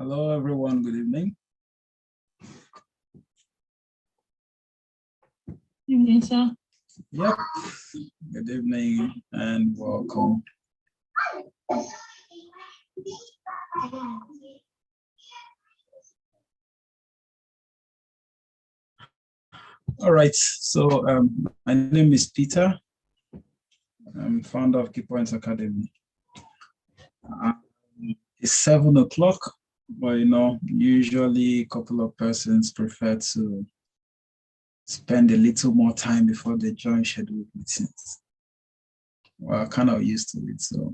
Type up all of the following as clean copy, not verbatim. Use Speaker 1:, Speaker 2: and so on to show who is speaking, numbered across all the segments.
Speaker 1: Hello, everyone. Good evening.
Speaker 2: Evening, sir.
Speaker 1: Yep. Good evening and welcome. All right. So my name is Peter. I'm founder of Key Points Academy. It's 7 o'clock, but usually a couple of persons prefer to spend a little more time before they join scheduled meetings. Well, kind of used to it. So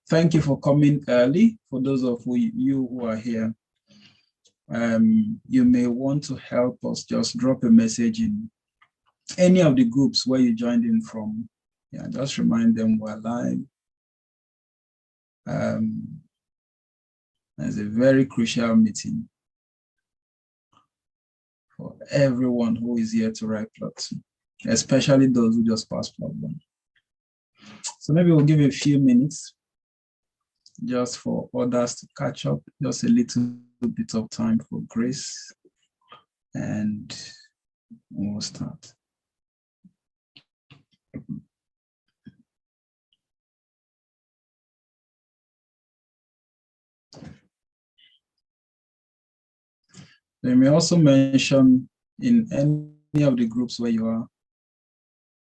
Speaker 1: thank you for coming early. For those of you who are here, you may want to help us. Just drop a message in any of the groups where you joined in from. Yeah, just remind them we're live. It's a very crucial meeting for everyone who is here to write Plab 2, especially those who just passed Plab 1. So maybe we'll give you a few minutes just for others to catch up, just a little bit of time for grace, and we'll start. They may also mention in any of the groups where you are,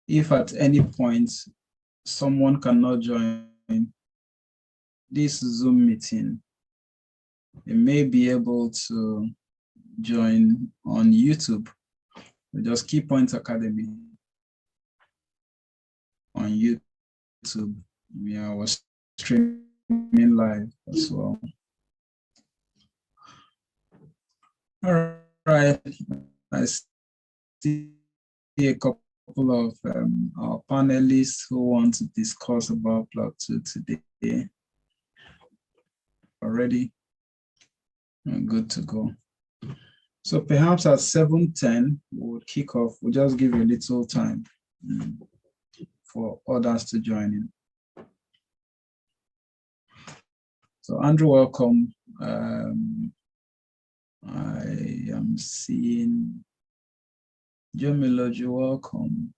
Speaker 1: if at any point someone cannot join this Zoom meeting, they may be able to join on YouTube. Just Key Points Academy on YouTube. I was streaming live as well. All right, I see a couple of our panelists who want to discuss about Plab 2 today. Already, we're good to go. So perhaps at 7:10, we'll kick off. We'll just give you a little time for others to join in. So Andrew, welcome. I am seeing Jomiloju, welcome.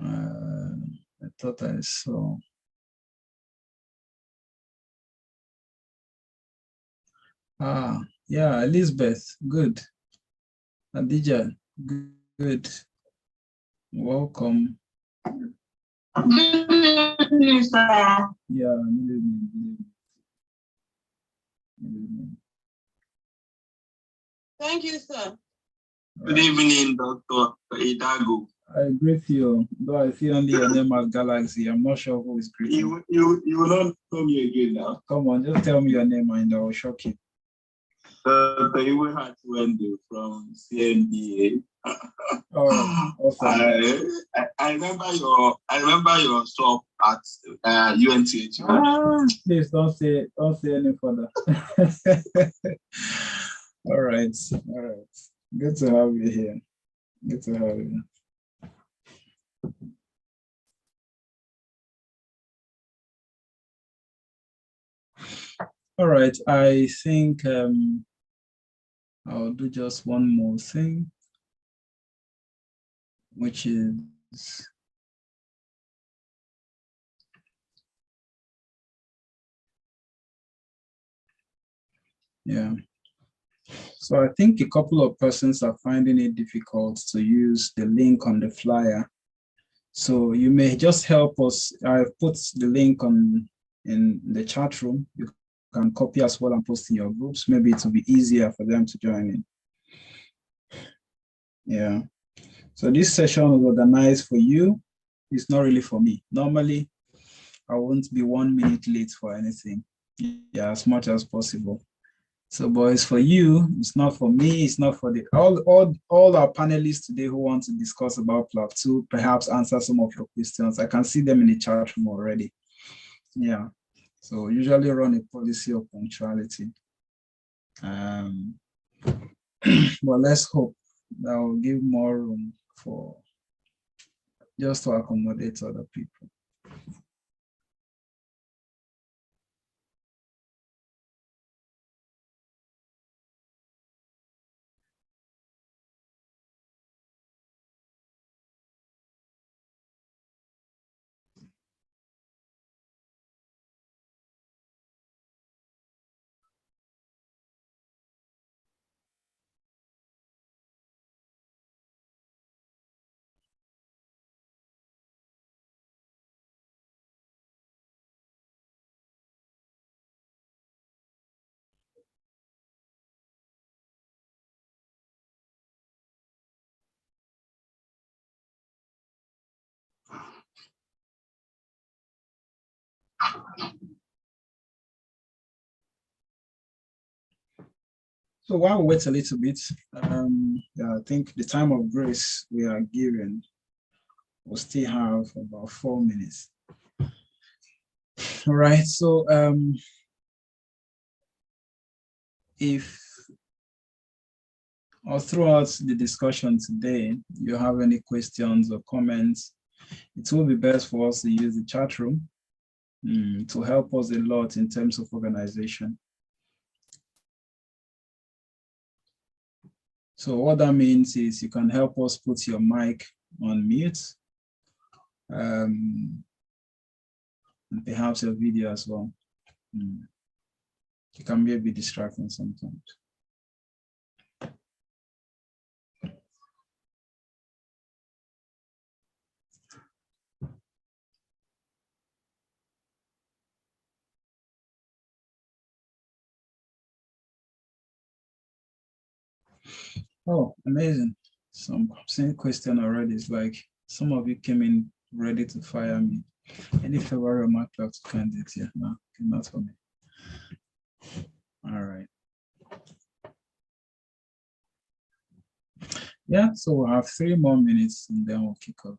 Speaker 1: I thought I saw. Yeah, Elizabeth, good. Adija, good. Welcome.
Speaker 3: Good evening, sir.
Speaker 1: Yeah, good evening. Good evening.
Speaker 3: Thank you, sir.
Speaker 4: Good evening, Dr. Idago.
Speaker 1: I greet you, though I see only your name as Galaxy. I'm not sure who is greeting.
Speaker 4: You will not call me again now.
Speaker 1: Come on, just tell me your name and I will shock you.
Speaker 4: You had Wendell from CNBA.
Speaker 1: Oh, awesome.
Speaker 4: I remember your stop at UNTH.
Speaker 1: Please don't say any further. All right. Good to have you here. Good to have you. All right, I think I'll do just one more thing, which is so I think a couple of persons are finding it difficult to use the link on the flyer. So you may just help us. I've put the link in the chat room. You can copy as well and post in your groups. Maybe it will be easier for them to join in. Yeah. So this session was organized for you. It's not really for me. Normally, I won't be 1 minute late for anything. Yeah, as much as possible. So, boys, for you, it's not for me. It's not for the all our panelists today who want to discuss about Plab 2, perhaps answer some of your questions. I can see them in the chat room already. Yeah. So usually run a policy of punctuality. But let's hope that will give more room for just to accommodate other people. So while we wait a little bit, yeah, I think the time of grace we are given, we'll still have about 4 minutes. All right, so if or throughout the discussion today, you have any questions or comments, it will be best for us to use the chat room to help us a lot in terms of organization. So what that means is you can help us put your mic on mute, and perhaps your video as well. It can be a bit distracting sometimes. Oh, amazing. Some same question already. It's like some of you came in ready to fire me. Any February or March to candidates here? No, not for me. All right. Yeah, so we'll have 3 more minutes and then we'll kick off.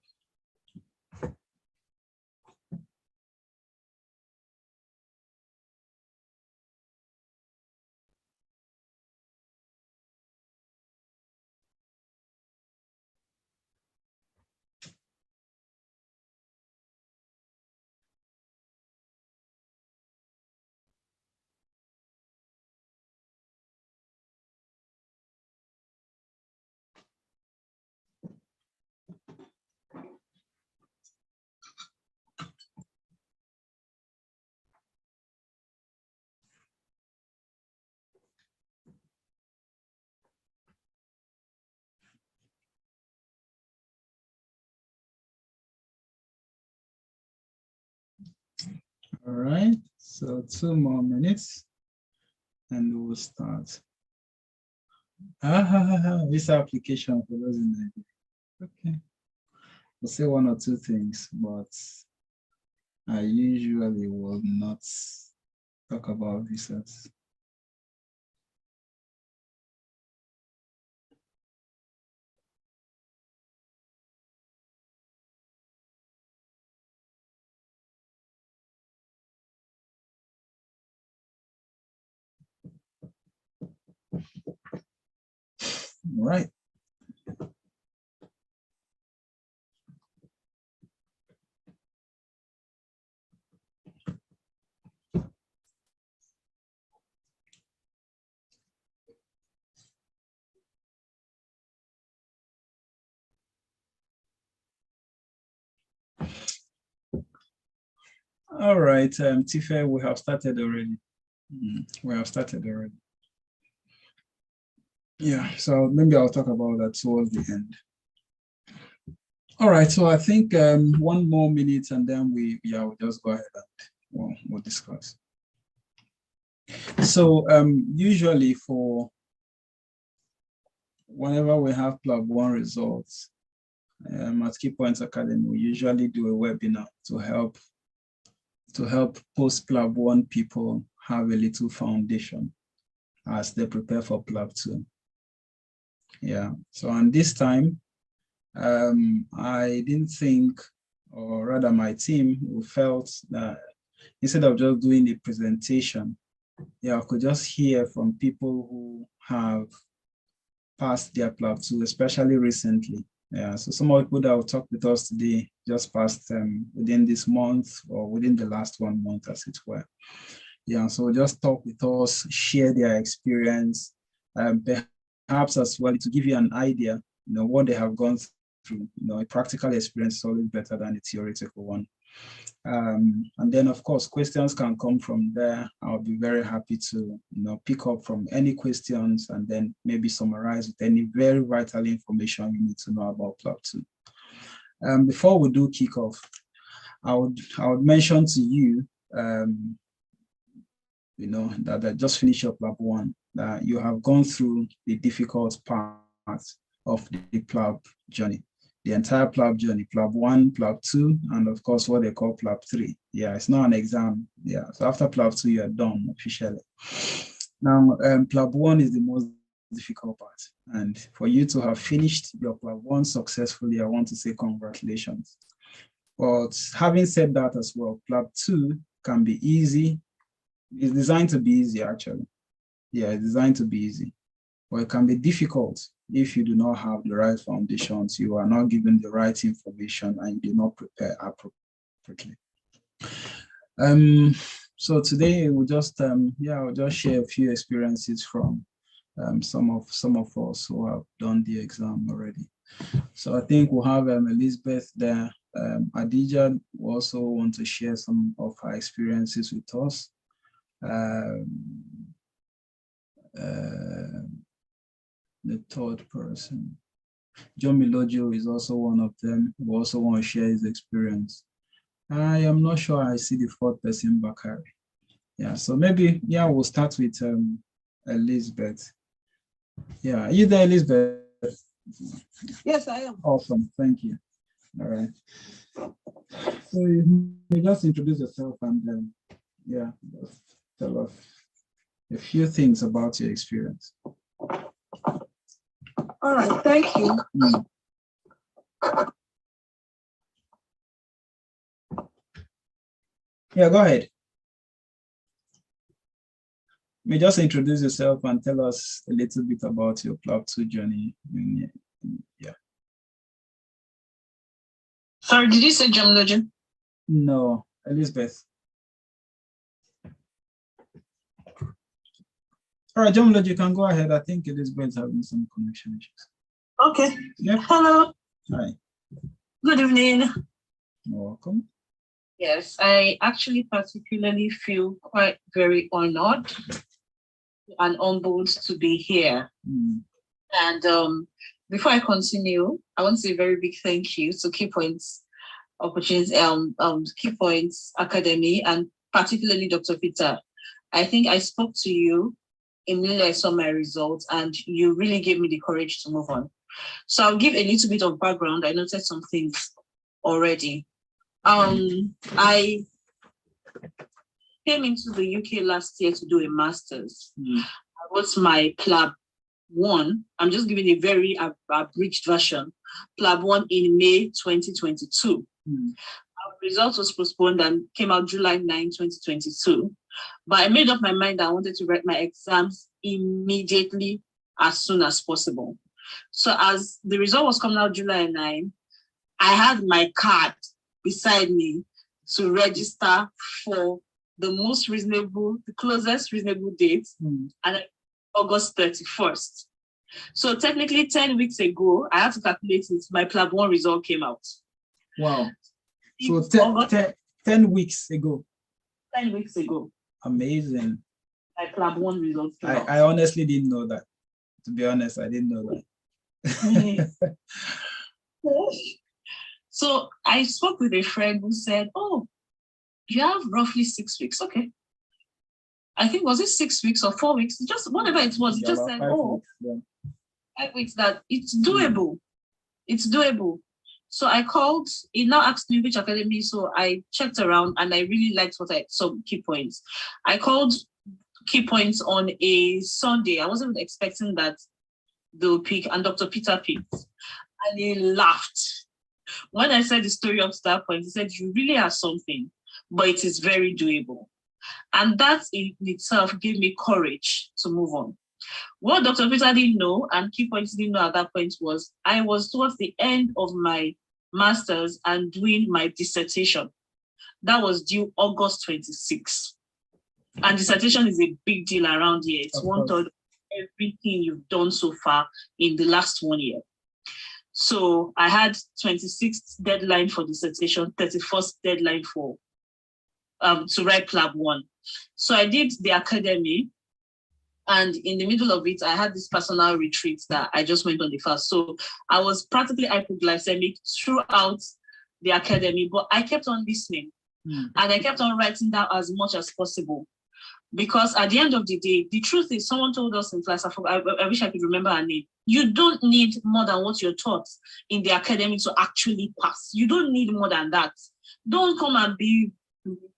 Speaker 1: All right, so 2 more minutes and we'll start. Visa application for those in Nigeria. Okay. We'll say 1 or 2 things, but I usually will not talk about visas. All right. All right, Tifa, we have started already. We have started already. Yeah, so maybe I'll talk about that towards the end. All right, so I think 1 more minute and then we'll just go ahead and we'll discuss. So usually for whenever we have Plab 1 results, at Key Points Academy, we usually do a webinar to help post-Plab 1 people have a little foundation as they prepare for Plab 2. Yeah, so on this time, I didn't think, or rather my team, we felt that instead of just doing the presentation, yeah, I could just hear from people who have passed their Plab 2, especially recently. Yeah, so some of the people that will talk with us today just passed within this month or within the last 1 month, as it were. Yeah, so just talk with us, share their experience, perhaps as well to give you an idea, what they have gone through. A practical experience is always better than a theoretical one. And then, of course, questions can come from there. I'll be very happy to, pick up from any questions and then maybe summarize with any very vital information you need to know about Plab 2. Before we do kick off, I would mention to you, that I just finished up Plab 1, that you have gone through the difficult part of the Plab journey. the entire Plab journey, Plab 1, Plab 2, and of course, what they call Plab 3. Yeah, it's not an exam. Yeah, so after Plab 2, you're done officially. Now, Plab 1 is the most difficult part. And for you to have finished your Plab 1 successfully, I want to say congratulations. But having said that as well, Plab 2 can be easy. It's designed to be easy, actually. Yeah, it's designed to be easy. But it can be difficult if you do not have the right foundations, you are not given the right information, and you do not prepare appropriately. So today we'll just I'll just share a few experiences from some of us who have done the exam already. So I think we'll have Elizabeth there. Adija will also want to share some of her experiences with us. The third person, John Milojo, is also one of them who also want to share his experience. I am not sure I see the fourth person, Bakari. Yeah, so maybe, we'll start with Elizabeth. Yeah, are you there, Elizabeth?
Speaker 3: Yes, I am.
Speaker 1: Awesome, thank you. All right. So you may just introduce yourself and just tell us a few things about your experience.
Speaker 3: All right, thank you.
Speaker 1: Yeah, go ahead. You may just introduce yourself and tell us a little bit about your Plab 2 journey. Yeah.
Speaker 3: Sorry, did you say John Legend?
Speaker 1: No, Elizabeth. All right, John, you can go ahead. I think Elizabeth is having some connection issues.
Speaker 3: Okay.
Speaker 1: Yep.
Speaker 3: Hello.
Speaker 1: Hi.
Speaker 3: Good evening.
Speaker 1: You're welcome.
Speaker 3: Yes, I actually particularly feel quite very honored and humbled to be here. And before I continue, I want to say a very big thank you to Key Points Opportunities, Key Points Academy, and particularly Dr. Peter. I think I spoke to you immediately I saw my results, and you really gave me the courage to move on. So I'll give a little bit of background. I noted some things already. I came into the UK last year to do a master's. I was my Plab 1. I'm just giving a very abridged version. Plab 1 in May 2022. Our result was postponed and came out July 9, 2022. But I made up my mind that I wanted to write my exams immediately as soon as possible. So as the result was coming out July 9, I had my card beside me to register for the closest reasonable date, and August 31st. So technically 10 weeks ago, I had to calculate it, my Plab 1 result came out.
Speaker 1: Wow. So 10 weeks ago.
Speaker 3: 10 weeks ago.
Speaker 1: Amazing.
Speaker 3: My Plab 1 results came out.
Speaker 1: I honestly didn't know that. To be honest, I didn't know that.
Speaker 3: So I spoke with a friend who said, oh, you have roughly 6 weeks. Okay. I think, was it 6 weeks or 4 weeks? Just whatever it was, he just said, 5 weeks, that it's doable. It's doable. So I called, he now asked me which academy. So I checked around and I really liked some Key Points. I called Key Points on a Sunday. I wasn't expecting that they'll pick, and Dr. Peter picked. And he laughed. When I said the story up to that point, he said, you really have something, but it is very doable. And that in itself gave me courage to move on. What Dr. Peter didn't know, and Key Points didn't know at that point, was I was towards the end of my master's and doing my dissertation. That was due August 26. And dissertation is a big deal around here. It's 1/3 of everything you've done so far in the last 1 year. So I had 26th deadline for dissertation, 31st deadline for to write Plab 1. So I did the academy, and in the middle of it, I had this personal retreat that I just went on the fast. So I was practically hypoglycemic throughout the academy, but I kept on listening and I kept on writing down as much as possible. Because at the end of the day, the truth is, someone told us in class, I wish I could remember her name. You don't need more than what you're taught in the academic to actually pass. You don't need more than that. Don't come and be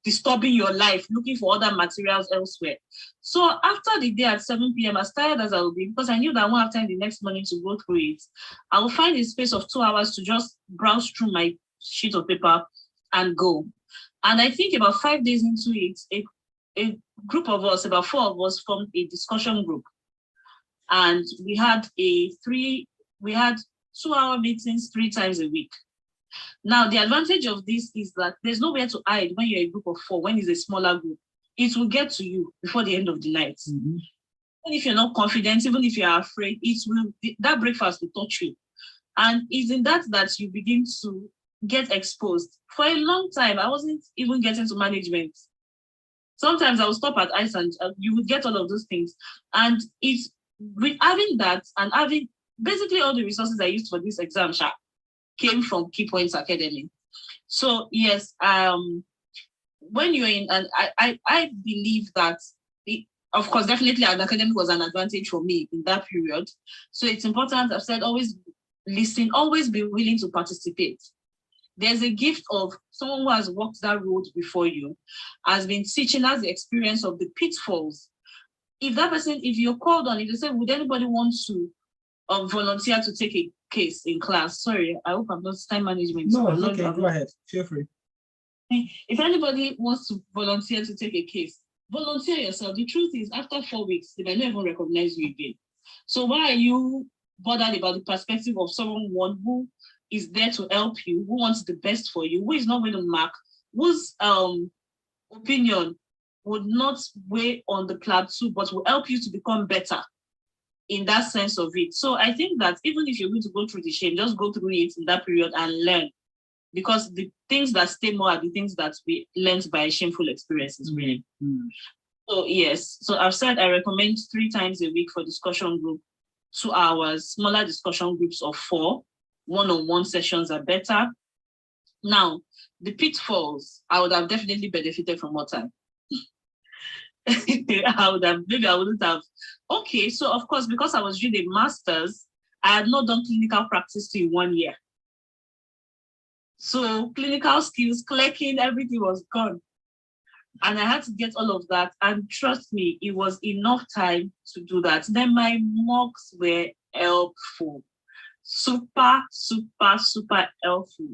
Speaker 3: disturbing your life, looking for other materials elsewhere. So after the day at 7 p.m., as tired as I will be, because I knew that I won't have time the next morning to go through it, I will find a space of 2 hours to just browse through my sheet of paper and go. And I think about 5 days into it, a group of us, about 4 of us, formed a discussion group. And we had 2-hour meetings 3 times a week. Now, the advantage of this is that there's nowhere to hide when you're a group of 4, when it's a smaller group. It will get to you before the end of the night. Mm-hmm. Even if you're not confident, even if you're afraid, that breakfast will touch you. And it's in that you begin to get exposed. For a long time, I wasn't even getting to management. Sometimes I would stop at ICE and you would get all of those things. And it's with having that and having basically all the resources I used for this exam came from Key Points Academy. So yes, when you're in, and I believe that, of course, definitely an academic was an advantage for me in that period. So it's important, I've said, always listen, always be willing to participate. There's a gift of someone who has walked that road before you, has been teaching us the experience of the pitfalls. If that person, if you're called on, if they say, would anybody want to volunteer to take a case in class? Sorry, I hope I'm not time management.
Speaker 1: No, okay, go ahead. Feel free.
Speaker 3: If anybody wants to volunteer to take a case, volunteer yourself. The truth is, after 4 weeks, they might not even recognize you again. So why are you bothered about the perspective of someone who is there to help you, who wants the best for you, who is not going to mark, whose opinion would not weigh on the Plab too, but will help you to become better in that sense of it. So I think that even if you're going to go through the shame, just go through it in that period and learn. Because the things that stay more are the things that we learned by shameful experiences, really. Mm-hmm. So yes, so I've said I recommend 3 times a week for discussion group, 2 hours, smaller discussion groups of 4, one-on-one sessions are better. Now, the pitfalls, I would have definitely benefited from more time. I wouldn't have. Okay, so of course, because I was doing a master's, I had not done clinical practice in 1 year. So clinical skills, clerking, everything was gone. And I had to get all of that. And trust me, it was enough time to do that. Then my mocks were helpful. Super, super, super helpful.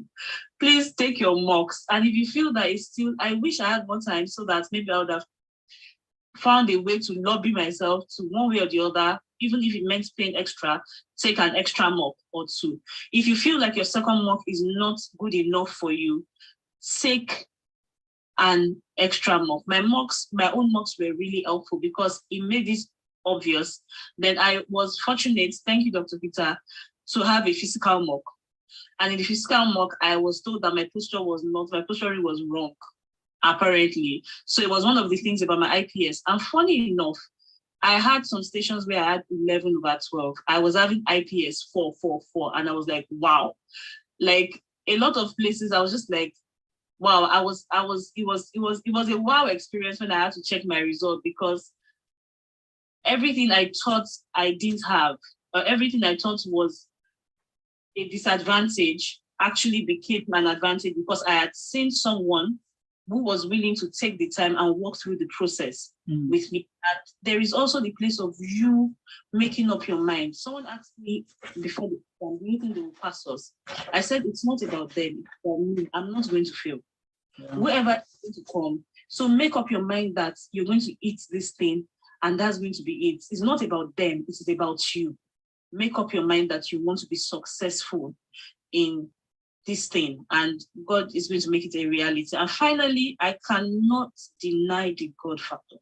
Speaker 3: Please take your mocks. And if you feel that it's still, I wish I had more time so that maybe I would have found a way to lobby myself to one way or the other, even if it meant paying extra, take an extra mock or 2. If you feel like your second mock is not good enough for you, take an extra mock. My own mocks were really helpful because it made this obvious. Then I was fortunate, thank you, Dr. Peter, to have a physical mock. And in the physical mock, I was told that my posturing was wrong, apparently. So it was one of the things about my IPS. And funny enough, I had some stations where I had 11/12. I was having IPS 4, and I was like, wow. Like a lot of places, I was just like, wow. It was a wow experience when I had to check my result, because everything I thought I didn't have, or everything I thought was a disadvantage, actually became an advantage, because I had seen someone who was willing to take the time and walk through the process with me. And there is also the place of you making up your mind. Someone asked me before the exam, do you think they will pass us? I said, it's not about them, it's for me. I'm not going to fail. Yeah. Whoever is going to come. So make up your mind that you're going to eat this thing, and that's going to be it. It's not about them, it's about you. Make up your mind that you want to be successful in this thing, and God is going to make it a reality. And finally, I cannot deny the God factor.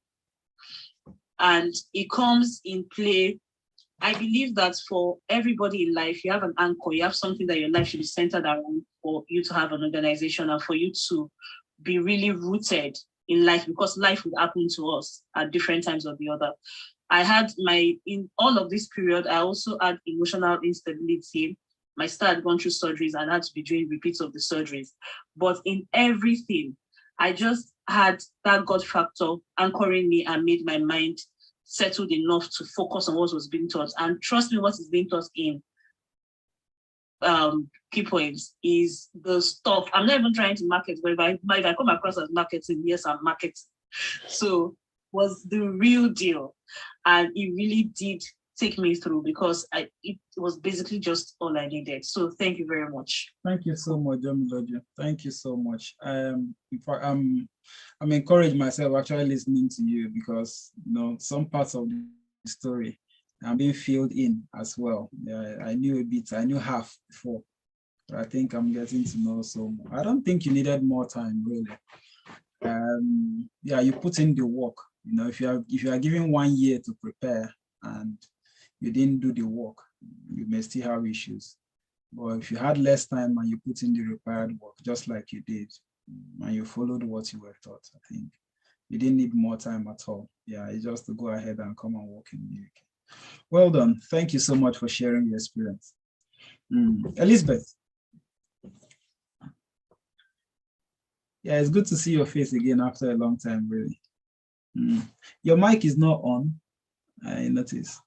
Speaker 3: And it comes in play. I believe that for everybody in life, you have an anchor, you have something that your life should be centered around, for you to have an organization and for you to be really rooted in life, because life would happen to us at different times or the other. I had in all of this period, I also had emotional instability. My sister had gone through surgeries and had to be doing repeats of the surgeries. But in everything, I just had that God factor anchoring me and made my mind settled enough to focus on what was being taught. And trust me, what is being taught in key points is the stuff. I'm not even trying to market, but if I come across as marketing, yes, I'm marketing. So was the real deal. And it really did take me through because it was basically just all I needed. So thank you very much.
Speaker 1: Thank you so much, Jomilodia. Thank you so much. In fact, I'm encouraged myself actually listening to you because some parts of the story I'm being filled in as well. Yeah, I knew a bit, I knew half before, but I think I'm getting to know so more. I don't think you needed more time, really. Yeah, you put in the work. If you are given 1 year to prepare and you didn't do the work, you may still have issues. But if you had less time and you put in the required work, just like you did, and you followed what you were taught, I think you didn't need more time at all. Yeah, it's just to go ahead and come and work in the UK. Well done. Thank you so much for sharing your experience. Elizabeth. Yeah, it's good to see your face again after a long time, really. Your mic is not on, I noticed.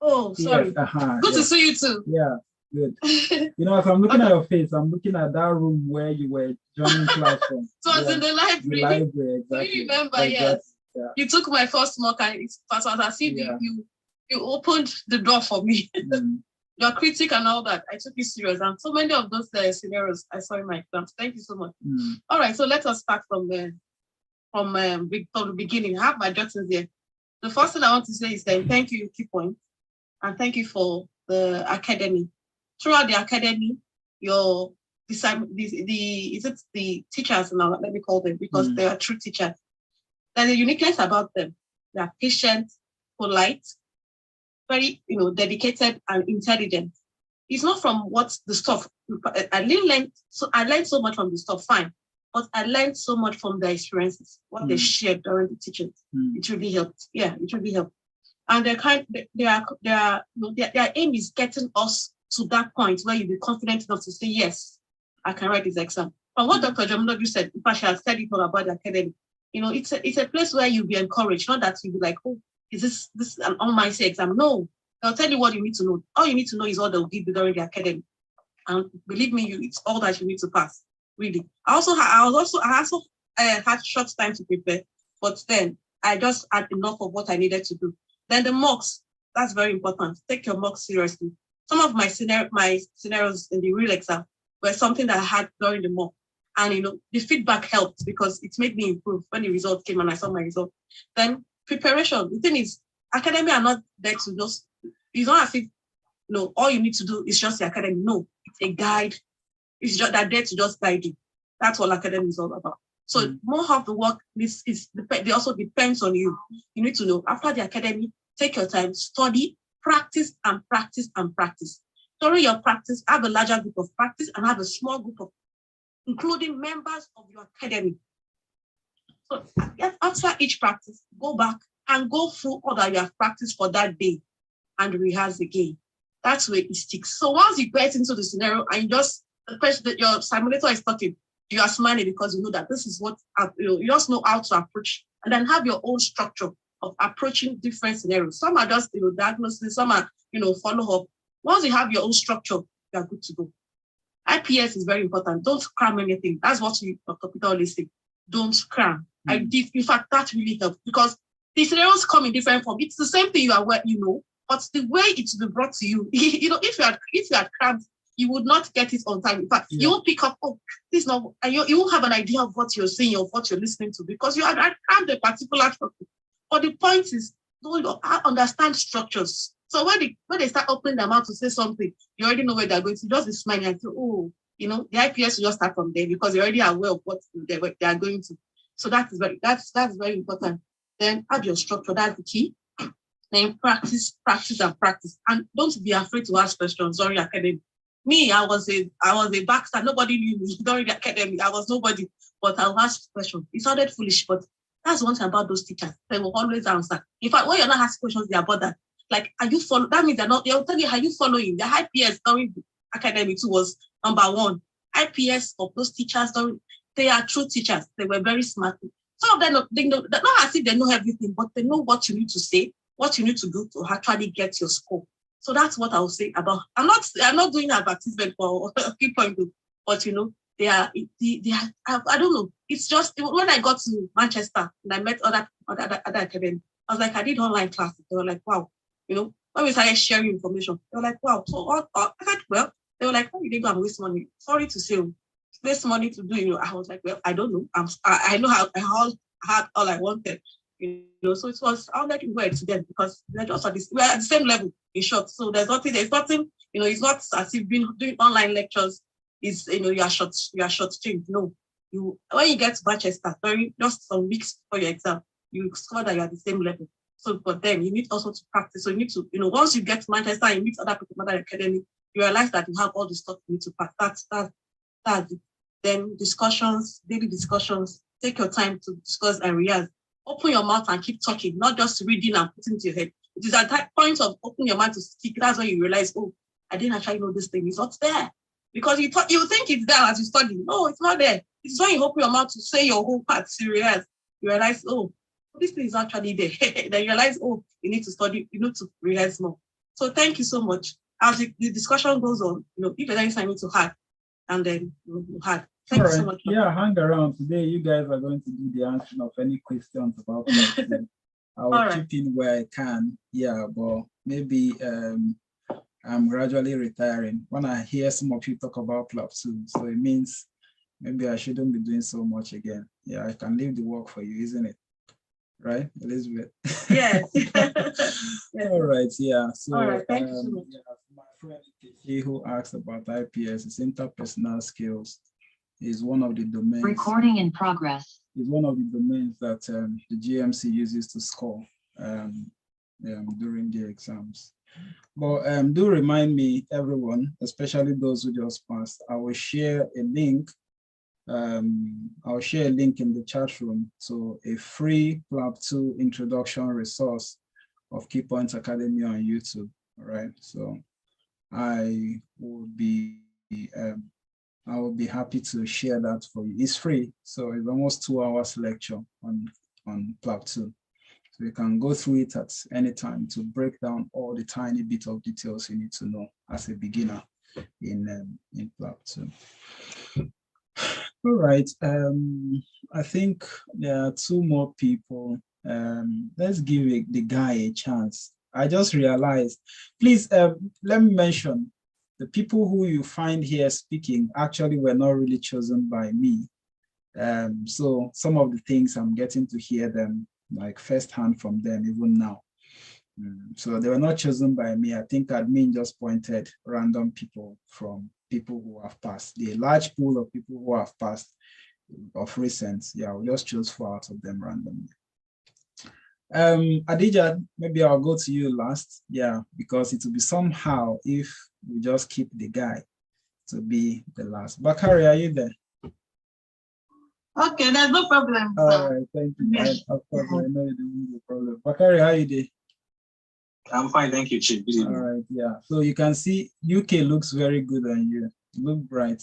Speaker 3: Oh, sorry.
Speaker 1: Yes,
Speaker 3: good to see you too.
Speaker 1: Yeah, good. As I'm looking at your face, I'm looking at that room where you were joining class from.
Speaker 3: So I was in the library.
Speaker 1: The library, exactly.
Speaker 3: You remember,
Speaker 1: exactly.
Speaker 3: Yes.
Speaker 1: Yeah.
Speaker 3: You took my first mock and it was as if you opened the door for me. Your critic and all that, I took it serious. And so many of those scenarios I saw in my exams. Thank you so much. All right, so let us start from the beginning. I have my jotings here. The first thing I want to say is thank you, Key Point, and thank you for the academy. Throughout the academy, the teachers now, let me call them, because they are true teachers. There's a uniqueness about them. They are patient, polite, very dedicated and intelligent. It's not from what the stuff I learned so much from the stuff, fine, but I learned so much from their experiences, what they shared during the teaching. It really helped. Yeah, it really helped. And their aim is getting us to that point where you be confident enough to say, yes, I can write this exam. But what Dr. Jomilodu said, if I shall said it all about the academy, it's a place where you'll be encouraged, not that you'll be like, oh, is this an almighty exam? No, they'll tell you what you need to know. All you need to know is what they'll give you during the academy. And believe me, it's all that you need to pass, really. I also had short time to prepare, but then I just had enough of what I needed to do. Then the mocks, that's very important. Take your mocks seriously. Some of my scenarios in the real exam were something that I had during the mock. And the feedback helped because it made me improve when the result came and I saw my result. Then preparation. The thing is, academy are not there to just, it's not as if all you need to do is just the academy. No, it's a guide. It's just that there to just guide you. That's what academy is all about. So more of the work they also depends on you. You need to know after the academy, take your time, study, practice and practice and practice. During your practice, have a larger group of practice and have a small group of, including members of your academy. So after each practice, go back and go through all that you have practiced for that day and rehearse again. That's where it sticks. So once you get into the scenario and the question that your simulator is talking, you are smiling because you know that this is what, you just know how to approach and then have your own structure of approaching different scenarios. Some are just, diagnosis, some are, follow up. Once you have your own structure, you are good to go. IPS is very important. Don't cram anything. That's what Dr. Peter always say. Don't cram. In fact, that really helps because the scenarios come in different form. It's the same thing you are, but the way it's been brought to you, if you had crammed, you would not get it on time. In fact, you won't pick up, this not, and you won't have an idea of what you're saying or what you're listening to because you had crammed a particular structure. But the point is, don't understand structures. So when they start opening their mouth to say something, you already know where they're going to. Just be smiling and say, oh, the IPS will just start from there because you're already aware of what they are going to. So that's very important. Then have your structure. That's the key. Then practice, and practice. And don't be afraid to ask questions during academy. Me, I was a backstar. Nobody knew me during the academy. I was nobody, but I'll ask questions. It sounded foolish, but that's one thing about those teachers. They will always answer. In fact, when you're not asking questions, they are bothered. Like, are you following? That means they'll tell you, are you following? The high PS during the academy too was number one. IPS of those teachers, they are true teachers. They were very smart. Some of them, they know, not as if they know everything, but they know what you need to say, what you need to do to actually get your score. So that's what I will say about. I'm not doing advertisement for Key Point, but they are. I don't know. It's just when I got to Manchester and I met other academics, I was like, I did online classes. They were like, wow, when we started sharing information, they were like, wow. So I said, well, they were like, why did they go and waste money? Sorry to say, waste money to do. I was like, well, I don't know. I know how I had all I wanted. So it was, I'll let you go to them because we're just we're at the same level in short. So there's nothing, it's not as if being doing online lectures is, you are short changed. No, when you get to Manchester, just some weeks before your exam, you discover that you're at the same level. So for them, you need also to practice. So you need to, once you get to Manchester and you meet other people in other academy, you realize that you have all the stuff you need to pass. That's it. Then daily discussions, take your time to discuss areas. Open your mouth and keep talking, not just reading and putting into your head. It is at that point of opening your mouth to speak, that's when you realize, oh, I didn't actually know this thing. It's not there. Because you think it's there as you study. No, it's not there. It's when you open your mouth to say your whole part, you realize, oh, this thing is actually there. Then you realize, oh, you need to study, you need to realize more. So thank you so much. As the discussion goes on, if there's anything I need to add, and then you had. Thank you so much.
Speaker 1: Yeah, hang around. Today, you guys are going to do the answering of any questions about that. I will chip in where I can. Yeah, but maybe I'm gradually retiring. When I hear some of you talk about Plab too, so it means maybe I shouldn't be doing so much again. Yeah, I can leave the work for you, isn't it? Right, Elizabeth?
Speaker 3: Yes.
Speaker 1: Yes. All right, yeah. So,
Speaker 3: all right, thank you so much.
Speaker 1: Yeah, my friend who asked about IPS, is interpersonal skills, is one of the domains.
Speaker 2: Recording in progress.
Speaker 1: Is one of the domains that the GMC uses to score during the exams. But do remind me, everyone, especially those who just passed, I will share a link. I'll share a link in the chat room to a free Plab 2 introduction resource of Key Point Academy on YouTube. All right, so I will be happy to share that for you. It's free, so it's almost 2 hours lecture on Plab 2. So you can go through it at any time to break down all the tiny bit of details you need to know as a beginner in Plab 2. All right, I think there are 2 more people. Let's give the guy a chance. I just realized, please let me mention, the people who you find here speaking actually were not really chosen by me. So some of the things I'm getting to hear them like firsthand from them even now. So they were not chosen by me. I think admin just pointed random people from people who have passed. The large pool of people who have passed of recent, yeah, we just chose 4 out of them randomly. Adija, maybe I'll go to you last. Yeah, because it will be somehow if we just keep the guy to be the last. Bakari, are you there?
Speaker 5: Okay, there's no problem.
Speaker 1: All right, thank you.
Speaker 5: Yes.
Speaker 1: Of course, I know you don't have a problem. Bakari, how are you doing?
Speaker 4: I'm fine, thank you, Chief.
Speaker 1: All right, yeah. So you can see UK looks very good on you. Look bright.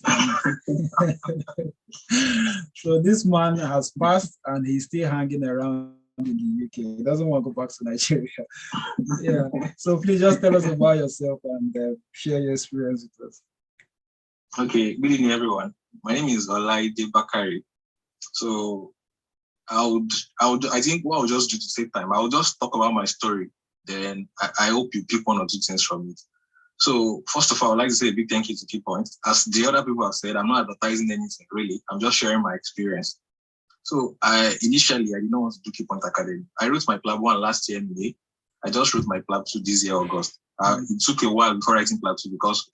Speaker 1: So this man has passed and he's still hanging around in the UK. He doesn't want to go back to Nigeria. Yeah. So please just tell us about yourself and share your experience with us.
Speaker 4: Okay, good evening, everyone. My name is Olaide Bakari. So I think what I'll just do to save time, I'll just talk about my story. Then I hope you pick 1 or 2 things from it. So first of all, I'd like to say a big thank you to Key Point. As the other people have said, I'm not advertising anything really. I'm just sharing my experience. So initially I did not want to do Key Point Academy. I wrote my Plab 1 last year in May. I just wrote my Plab 2 this year, August. It took a while before writing Plab 2 because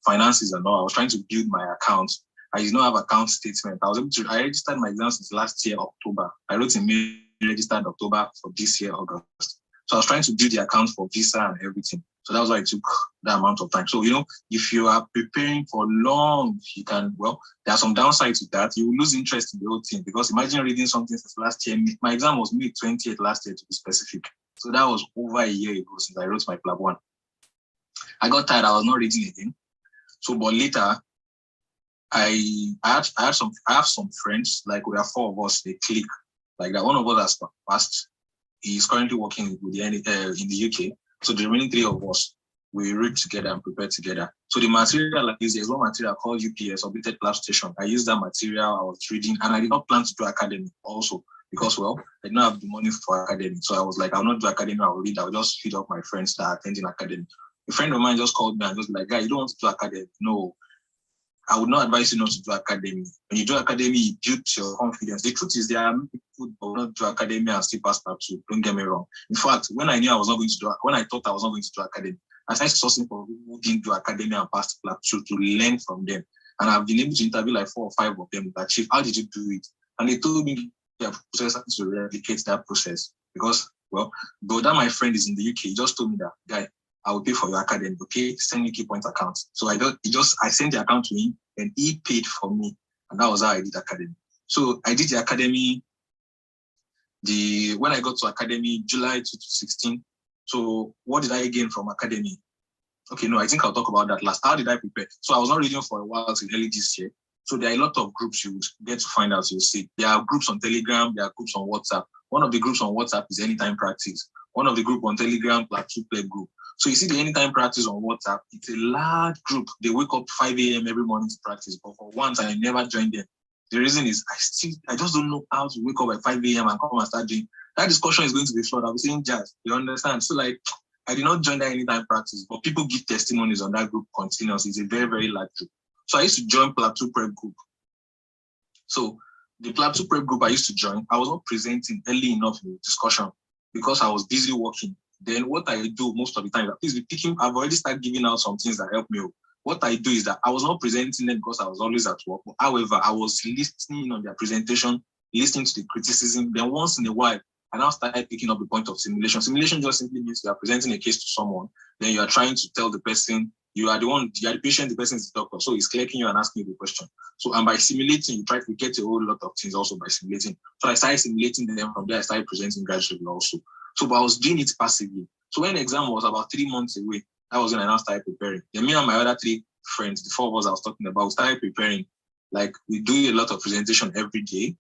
Speaker 4: finances and all. I was trying to build my account. I did not have account statement. I registered my exams since last year, October. I wrote in May, registered October for this year, August. So I was trying to build the account for visa and everything. So that was why it took that amount of time. So, if you are preparing for long, you can, there are some downsides to that. You will lose interest in the whole thing because imagine reading something since last year. My exam was May 28th last year to be specific. So that was over a year ago since I wrote my Plab 1. I got tired. I was not reading again. So, but later, I have some friends, like we are 4 of us, they click. Like that one of us has passed. He's currently working with in the UK. So the remaining 3 of us, we read together and prepare together. So the material like this, there's one material called UPS, Updated Plab Station. I used that material, I was reading, and I did not plan to do academy also because, well, I did not have the money for academy. So I was like, I'll not do academy, I'll read, I'll just feed up my friends that are attending academy. A friend of mine just called me and just like, guy, you don't want to do academy? No, I would not advise you not to do academy. When you do academy, you build your confidence. The truth is there are people who will not do academy and still pass Plab 2. Don't get me wrong. In fact, when I knew I was not going to do, when I thought I was not going to do academy, I started sourcing for people who didn't do academy and passed Plab 2 to learn from them. And I've been able to interview like 4 or 5 of them that, Chief, how did you do it? And they told me their process to replicate that process. Because, well, but that my friend is in the UK, he just told me that, guy, I will pay for your academy, okay? Send me key point account. So I sent the account to him and he paid for me. And that was how I did academy. So I did the academy, when I got to academy, July 2016. So what did I gain from academy? Okay, no, I think I'll talk about that last. How did I prepare? So I was not reading for a while till early this year. So there are a lot of groups you get to find out, you'll see. There are groups on Telegram, there are groups on WhatsApp. One of the groups on WhatsApp is Anytime Practice. One of the group on Telegram, Plab 2 Play group. So you see the Anytime Practice on WhatsApp, it's a large group. They wake up 5 a.m. every morning to practice, but for once I never joined them. The reason is I just don't know how to wake up at 5 a.m. and come and start doing. That discussion is going to be flawed. I'll be saying jazz, you understand? So like, I did not join that Anytime Practice, but people give testimonies on that group continuously. It's a very, very large group. So I used to join Plab 2 Prep group. So the Plab 2 Prep group I used to join, I was not presenting early enough in the discussion because I was busy working. Then what I do most of the time, please be picking, I've already started giving out some things that help me. What I do is that I was not presenting them because I was always at work. However, I was listening on their presentation, listening to the criticism. Then once in a while, I now started picking up the point of simulation. Simulation just simply means you are presenting a case to someone. Then you are trying to tell the person, you are the patient, the person is the doctor. So he's clicking you and asking you the question. So, and by simulating, you try to get a whole lot of things also by simulating. So I started simulating them. From there, I started presenting gradually also. So, but I was doing it passively. So when the exam was about 3 months away, that was when I now started preparing. Then me and my other 3 friends, the 4 of us I was talking about, we started preparing. Like we do a lot of presentation every day.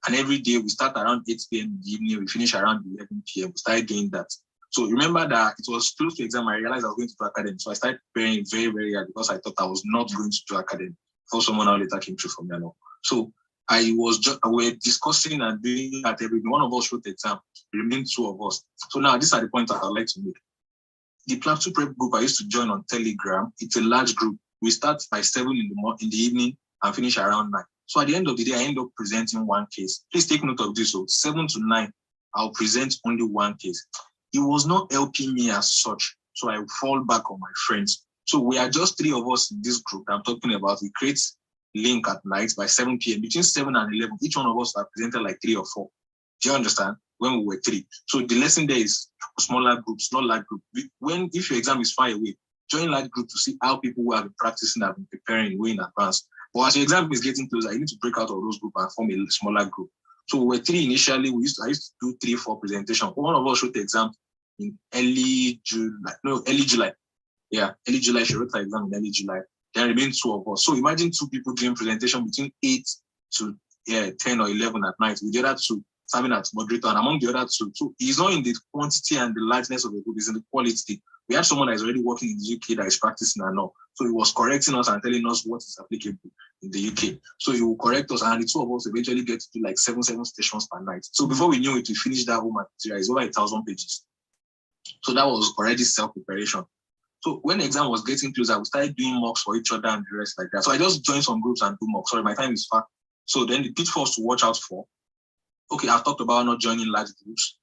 Speaker 4: And every day we start around 8 p.m. in the evening, we finish around 11 p.m. We started doing that. So remember that it was close to exam, I realized I was going to do academy. So I started preparing very, very hard because I thought I was not going to do academy. Before someone else later came through for me. So we were discussing and doing that every day. One of us wrote the exam, the remaining 2 of us. So now these are the points I'd like to make. The Plab 2 Prep group I used to join on Telegram, it's a large group. We start by 7 in the evening and finish around 9. So at the end of the day, I end up presenting 1 case. Please take note of this. So 7 to 9, I'll present only 1 case. It was not helping me as such. So I fall back on my friends. So we are just 3 of us in this group I'm talking about. We create link at night by 7 p.m. Between 7 and 11, each one of us are presented like 3 or 4. Do you understand? When we were 3. So the lesson there is smaller groups, not large group. If your exam is far away, join large group to see how people who have been practicing have been preparing way in advance. But as your exam is getting closer, you need to break out of those groups and form a smaller group. So we were 3 initially. I used to do 3, 4 presentations. One of us wrote the exam in early July. Yeah, early July. She wrote the exam in early July. There remain 2 of us. So imagine 2 people doing presentation between 8 to 10 or 11 at night with the other 2 serving as moderator, and among the other 2. So it's not in the quantity and the largeness of the group, it's in the quality. We had someone that is already working in the UK that is practicing and all. So he was correcting us and telling us what is applicable in the UK. So he will correct us, and the 2 of us eventually get to do like 7 stations per night. So before we knew it, we finished that whole material. It's over 1,000 pages. So that was already self-preparation. So when the exam was getting closer, we started doing mocks for each other and the rest like that. So I just joined some groups and do mocks. Sorry, my time is far. So then the pitfalls to watch out for. Okay, I've talked about not joining large groups.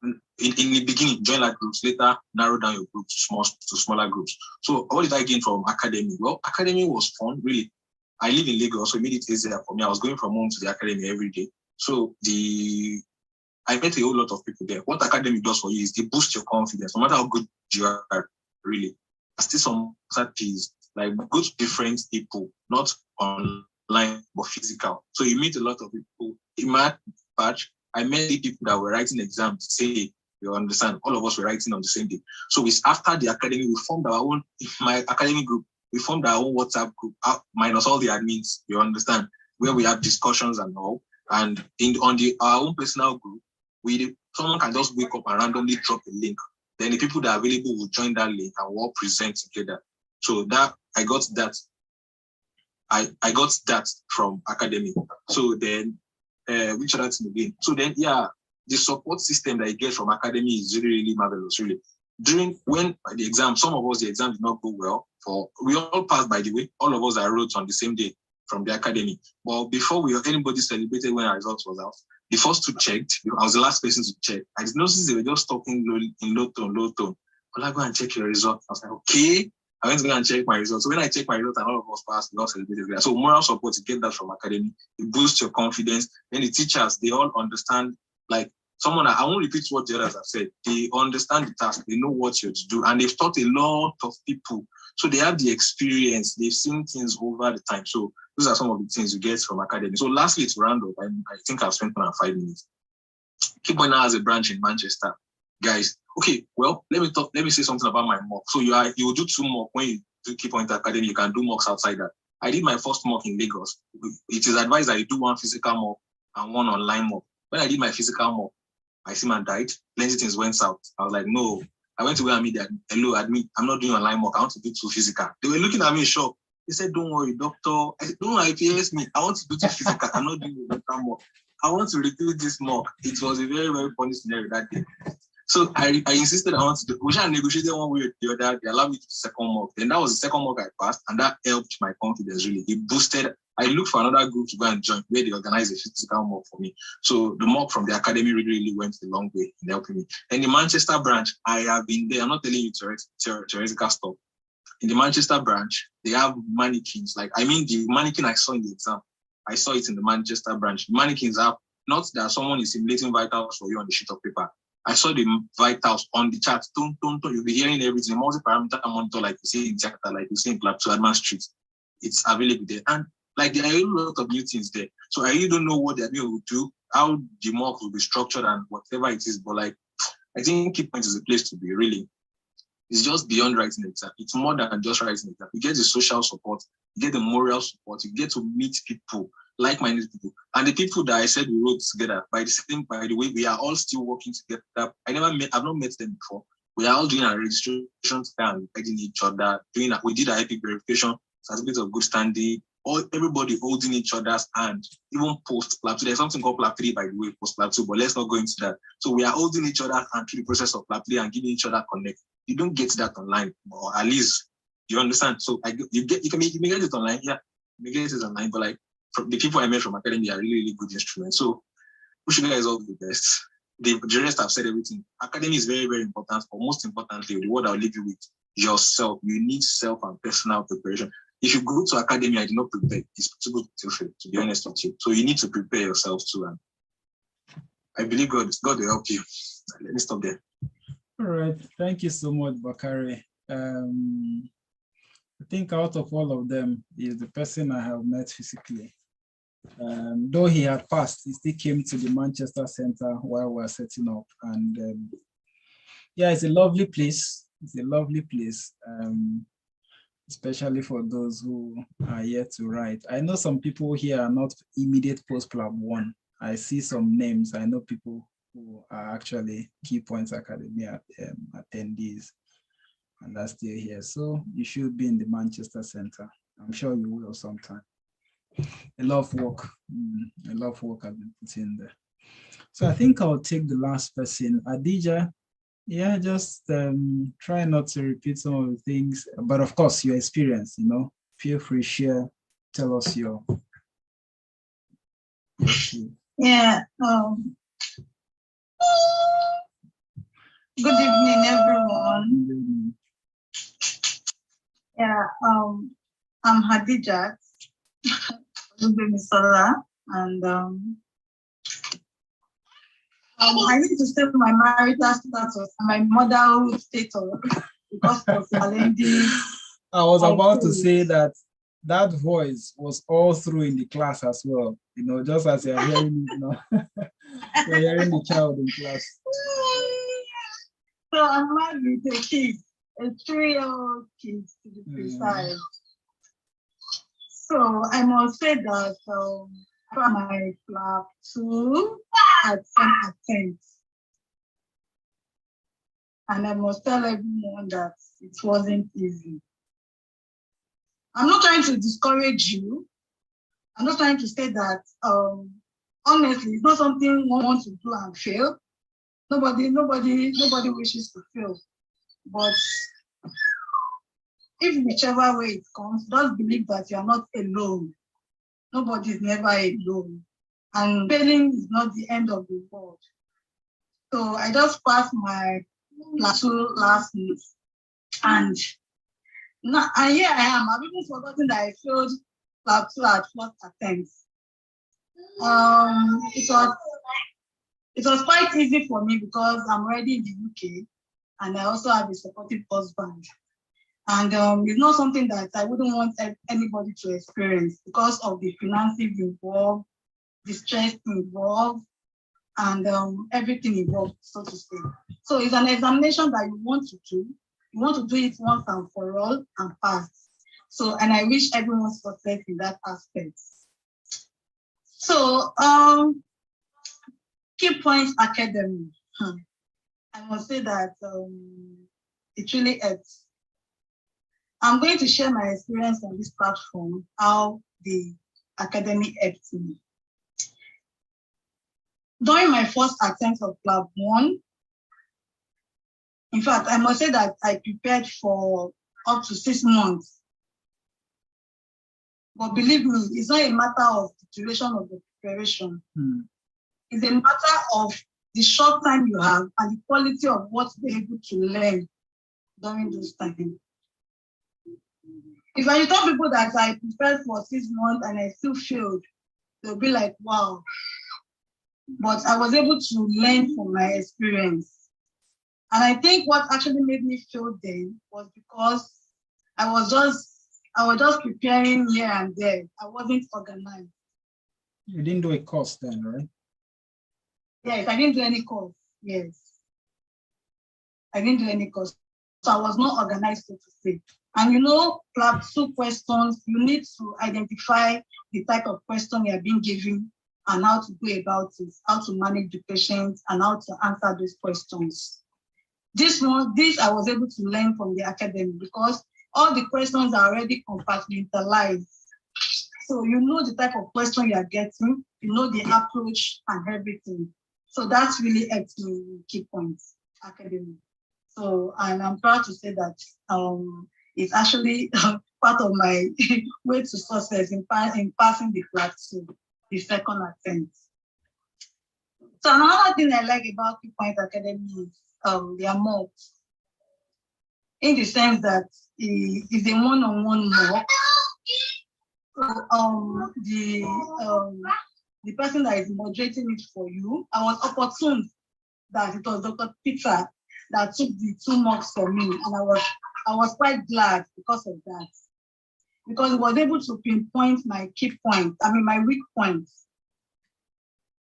Speaker 4: In the beginning, join large groups. Later, narrow down your group to smaller groups. So what did I gain from academy? Well, academy was fun, really. I live in Lagos, so it made it easier for me. I was going from home to the academy every day. So I met a whole lot of people there. What academy does for you is they boost your confidence. No matter how good you are, really. There's still some strategies, like go to different people, not online, but physical. So you meet a lot of people. In my batch, I met the people that were writing exams. Say, you understand, all of us were writing on the same day. So after the academy, we formed our own, my academy group. we formed our own WhatsApp group, minus all the admins, you understand, where we have discussions and all. And our own personal group, someone can just wake up and randomly drop a link. Then the people that are available will join that link and we'll all present together. So that I got that from academy. So then, which other thing again? So then, yeah, the support system that you get from academy is really, really marvelous, really. When the exam, some of us, the exam did not go well. We all passed, by the way. All of us are wrote on the same day from the academy. But before anybody celebrated when our results was out, the first two checked. I was the last person to check. I noticed they were just talking in low tone. Well, I go and check your result. I was like, okay. I went to go and check my results. So when I checked my results and all of us passed, we all celebrated. So moral support, you get that from academy. It boosts your confidence. Then the teachers, they all understand, like I won't repeat what the others have said. They understand the task. They know what you're to do. And they've taught a lot of people. So they have the experience. They've seen things over the time. So those are some of the things you get from academy. So lastly, to round up, I think I've spent around 5 minutes. Keypoint now has a branch in Manchester. Guys, okay, well, let me say something about my mock. So you will do 2 mock when you do Keypoint Academy. You can do mocks outside that. I did my first mock in Lagos. It is advised that you do 1 physical mock and 1 online mock. When I did my physical mock, my seaman died. Plenty things went south. I was like, no. I went to where I meet that. Hello, admit, I'm not doing online mock. I want to do 2 physical. They were looking at me in shock. They said, don't worry, doctor. I said, don't IPS me. I want to do 2 physical. I'm not doing the doctor mock. I want to repeat this mock. It was a very, very funny scenario that day. So I insisted I want to do. We should negotiate one way or the other. They allowed me to do second mock. Then that was the second mock I passed, and that helped my confidence really. It boosted. I looked for another group to go and join where they organized a physical mock for me. So the mock from the academy really went a long way in helping me. And the Manchester branch, I have been there. I'm not telling you theoretical stuff. In the Manchester branch, they have mannequins. The mannequin I saw in the exam, I saw it in the Manchester branch. Mannequins have not that someone is simulating vitals for you on the sheet of paper. I saw the vitals on the chart. You'll be hearing everything. Multi-parameter monitor, like you see in Chapter, like you see in Plab to Advanced Street. It's available there. And there are a lot of new things there. So I really don't know what the admin will do, how the mock will be structured and whatever it is. But I think Keypoint is a place to be, really. It's just beyond writing an exam. It's more than just writing an exam. You get the social support, you get the moral support, you get to meet people, like-minded people. And the people that I said we wrote together, by the way, we are all still working together. I've not met them before. We are all doing our registration and guiding each other. We did our epic verification, certificate of good standing, everybody holding each other's hand, even post Plab 2. There's something called Plab 3, by the way, post Plab 2, but let's not go into that. So we are holding each other's hand through the process of Plab 3 and giving each other connect. You don't get that online, or at least you understand. So you can get it online, yeah. You get it online, but from the people I met from academy are really, really good instruments. So wish you guys all the best. The rest have said everything. Academy is very, very important, but most importantly, the word I'll leave you with, yourself. You need self and personal preparation. If you go to academy, I did not prepare. It's too good to be honest with you. So you need to prepare yourself too. And I believe God will help you. Let me stop there.
Speaker 1: All right. Thank you so much, Bakari. I think out of all of them, he is the person I have met physically. Though he had passed, he still came to the Manchester Center while we were setting up. And yeah, it's a lovely place. It's a lovely place, especially for those who are yet to write. I know some people here are not immediate post-Plab 1. I see some names. I know people who are actually Keypoint Academy attendees and are still here. So you should be in the Manchester Center. I'm sure you will sometime. A lot of work has been put in there. So I think I'll take the last person, Adija. Yeah, just try not to repeat some of the things, but of course your experience, feel free, share, tell us your.
Speaker 2: Yeah. Good evening, everyone. Yeah. I'm Hadija. And I need to say my marital status, my motherhood status, because of challenging.
Speaker 1: I was about to say that voice was all through in the class as well. Just as you're hearing, you're hearing the child in class.
Speaker 2: So I'm married with a kid, a 3-year-old kid to be precise. So I must say that for my Plab 2 attempt, and I must tell everyone that it wasn't easy. I'm not trying to discourage you. I'm not trying to say that, honestly, it's not something one wants to do and fail. Nobody wishes to fail. But if whichever way it comes, just believe that you are not alone. Nobody is never alone. And failing is not the end of the world. So I just passed my last month. And here I am. I've even forgotten that I failed Plab 2 at first attempt. It was quite easy for me because I'm already in the UK and I also have a supportive husband. And it's not something that I wouldn't want anybody to experience because of the finances involved, the stress involved, and everything involved, so to say. So it's an examination that you want to do. You want to do it once and for all and pass. So, and I wish everyone success in that aspect. So, Key Points Academy. I must say that it really helps. I'm going to share my experience on this platform, how the academy helped me. During my first attempt of Plab 1, in fact, I must say that I prepared for up to 6 months. But believe me, it's not a matter of the duration of the preparation. It's a matter of the short time you have and the quality of what you're able to learn during those times. If I tell people that I prepared for 6 months and I still failed, they'll be like, wow. But I was able to learn from my experience. And I think what actually made me fail then was because I was just preparing here and there. I wasn't organized.
Speaker 1: You didn't do a course then, right?
Speaker 2: Yes, I didn't do any course. Yes. I didn't do any course. So I was not organized, so to say. And you know, Plab 2 questions, you need to identify the type of question you are being given and how to go about it, how to manage the patient and how to answer those questions. This I was able to learn from the academy because all the questions are already compartmentalized. So you know the type of question you are getting, you know the approach and everything. So that's really helped me in Key Points Academy. So, and I'm proud to say that it's actually part of my way to success in passing the Plab 2, the second attempt. So another thing I like about Key Points Academy is their mocks, in the sense that it's a one-on-one mock. So, the person that is moderating it for you, I was opportune that it was Dr. Peter that took the 2 mocks for me, and I was quite glad because of that, because he was able to pinpoint my key points, my weak points,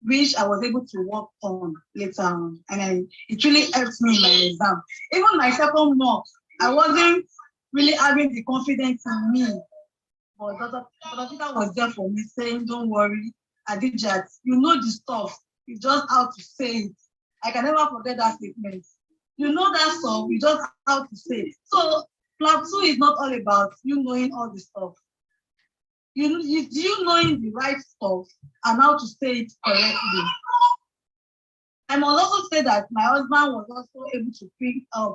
Speaker 2: which I was able to work on later on, and it really helped me in my exam. Even my second mock, I wasn't really having the confidence in me, but Dr. Peter was there for me, saying, "Don't worry, Adijat, you know the stuff. It's just how to say it." I can never forget that statement. You know that stuff, you just how to say it. So Plab 2 is not all about you knowing all the stuff. You knowing the right stuff and how to say it correctly. I must also say that my husband was also able to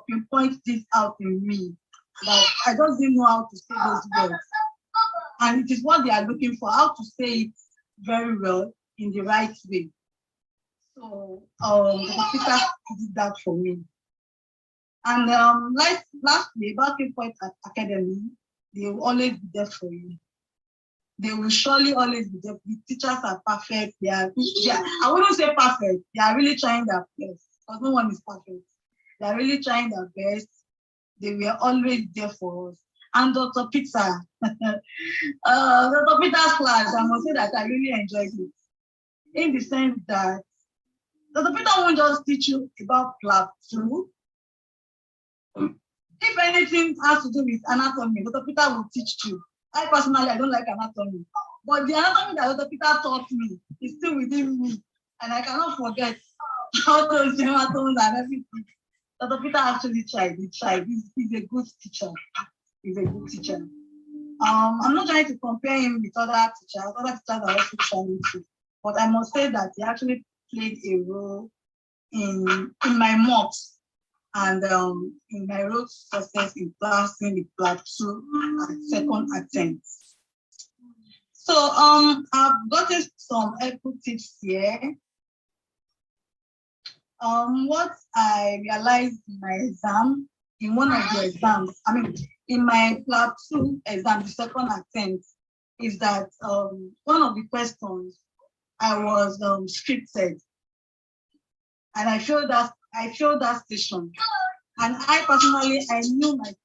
Speaker 2: pinpoint this out in me, that I just didn't know how to say those words. And it is what they are looking for, how to say it very well in the right way. So Peter did that for me. And lastly, about Key Points Academy, they will always be there for you. They will surely always be there. The teachers are perfect. I wouldn't say perfect. They are really trying their best, because no one is perfect. They are really trying their best. They were always there for us. And Dr. Peter, Dr. Peter's class, I must say that I really enjoyed it. In the sense that Dr. Peter won't just teach you about Plab 2. If anything has to do with anatomy, Dr. Peter will teach you. I personally, I don't like anatomy. But the anatomy that Dr. Peter taught me is still within me. And I cannot forget how those hematomes and everything. Dr. Peter actually tried. He tried. He's a good teacher. He's a good teacher. I'm not trying to compare him with other teachers. Other teachers are also trying to. But I must say that he actually played a role in my mocks and in my road to success in passing the Plab 2 at second attempt. So I've gotten some helpful tips here. What I realized in my exam, in one of the exams, I mean, in my Plab 2 exam, the second attempt, is that one of the questions I was scripted, and I failed that station. And I personally, I knew myself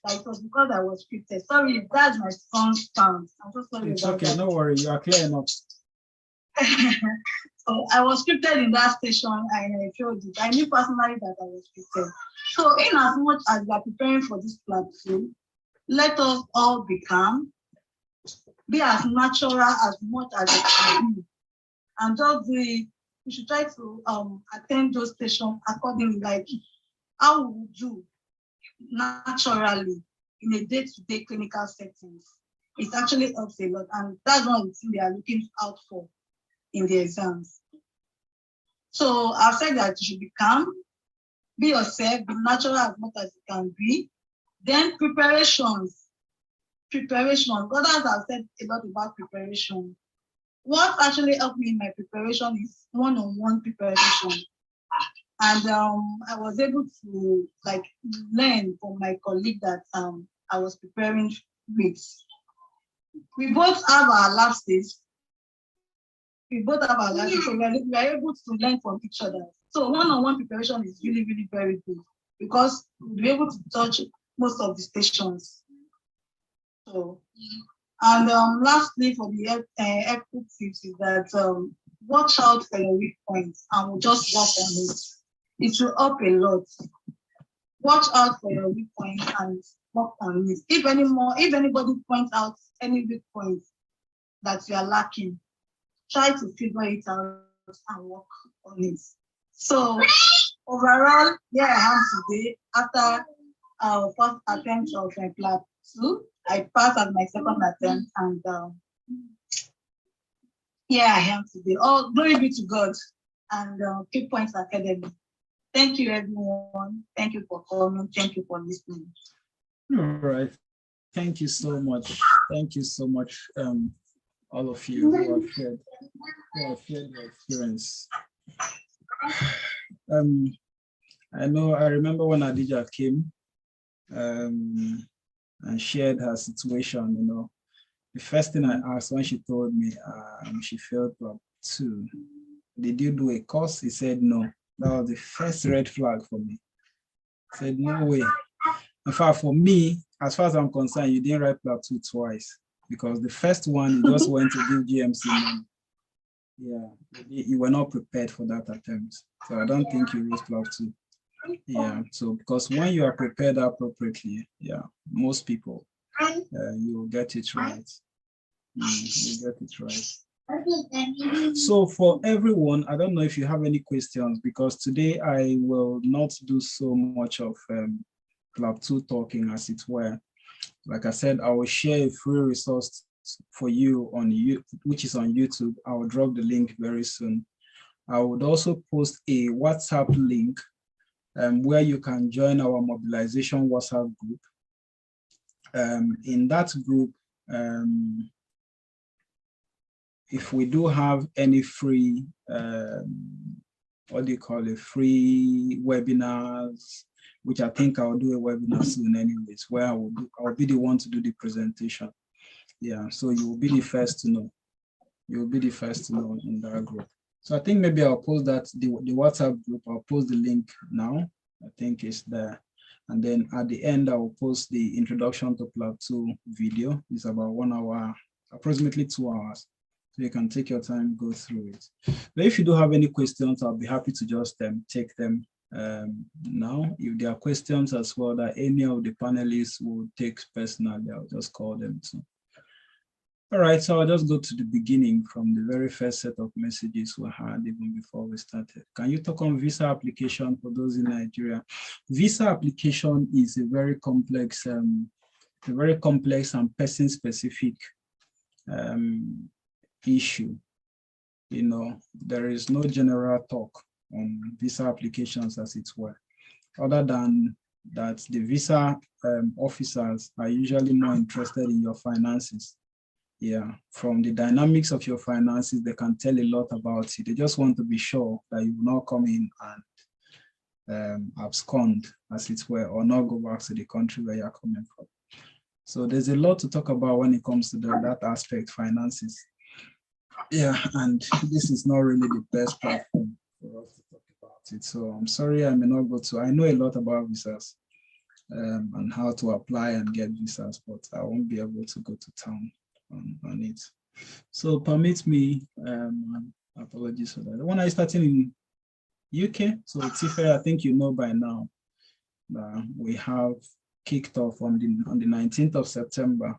Speaker 2: that it was because I was scripted. Sorry, that's my strong stance. I'm so sorry.
Speaker 1: It's okay, no worry, you are clear enough.
Speaker 2: So I was scripted in that station and I failed it. I knew personally that I was scripted. So in as much as we are preparing for this platform, let us all be calm, be as natural as much as it can be, and just do it. We should try to attend those stations accordingly, like how we would do naturally in a day-to-day clinical settings. It actually helps a lot, and that's one of the things we are looking out for in the exams. So I've said that you should be calm, be yourself, be natural as much as you can be. Then preparations. Others have said a lot about preparation. What actually helped me in my preparation is one-on-one preparation. And I was able to learn from my colleague that I was preparing with. We both have our lapses. So we are able to learn from each other. So one-on-one preparation is really, really very good because we'll be able to touch most of the stations. So, and lastly, for the helpful tips is that watch out for your weak points and we'll just work on it. It will help a lot. Watch out for your weak points and work on it. If anybody points out any weak points that you are lacking, try to figure it out and work on it. So overall, here I am today after our first attempt of Plab 2. I passed at my second attempt, and here I am today. Oh, glory be to God and Keep Points Academy. Thank you, everyone. Thank you for coming. Thank you for listening.
Speaker 1: All right. Thank you so much. Thank you so much, all of you who have shared your experience. I remember when Adija came and shared her situation, the first thing I asked when she told me she failed Plab 2, did you do a course? He said no. That was the first red flag for me. I said, no way. In fact, for me, as far as I'm concerned, you didn't write Plab 2 twice because the first one, you just went to do GMC money. Yeah, you were not prepared for that attempt. So I don't think you wrote Plab 2. Yeah, so because when you are prepared appropriately, yeah, most people, you will get it right. You get it right. So for everyone, I don't know if you have any questions because today I will not do so much of Plab 2 talking as it were. Like I said, I will share a free resource for you on which is on YouTube. I will drop the link very soon. I would also post a WhatsApp link where you can join our mobilization WhatsApp group. In that group, if we do have any free, free webinars, which I think I'll do a webinar soon anyways, where I'll be the one to do the presentation. Yeah, so you will be the first to know. You'll be the first to know in that group. So I think maybe I'll post that, the WhatsApp group, I'll post the link now. I think it's there. And then at the end, I will post the introduction to Plab 2 video. It's about 1 hour, approximately 2 hours. So you can take your time, go through it. But if you do have any questions, I'll be happy to just take them Now, if there are questions as well that any of the panelists will take personally, I'll just call them too. All right, so I'll just go to the beginning from the very first set of messages we had even before we started. Can you talk on visa application for those in Nigeria? Visa application is a very complex and person-specific issue. You know, there is no general talk on visa applications, as it were, other than that the visa officers are usually more interested in your finances. Yeah, from the dynamics of your finances, they can tell a lot about it. They just want to be sure that you will not come in and abscond, as it were, or not go back to the country where you're coming from. So there's a lot to talk about when it comes to that aspect, finances. Yeah, and this is not really the best platform for us to talk about it. So I'm sorry, I may not go to, I know a lot about visas and how to apply and get visas, but I won't be able to go to town on it. So permit me, apologies for that. When I started in UK, so Tife, I think you know by now that we have kicked off on the 19th of September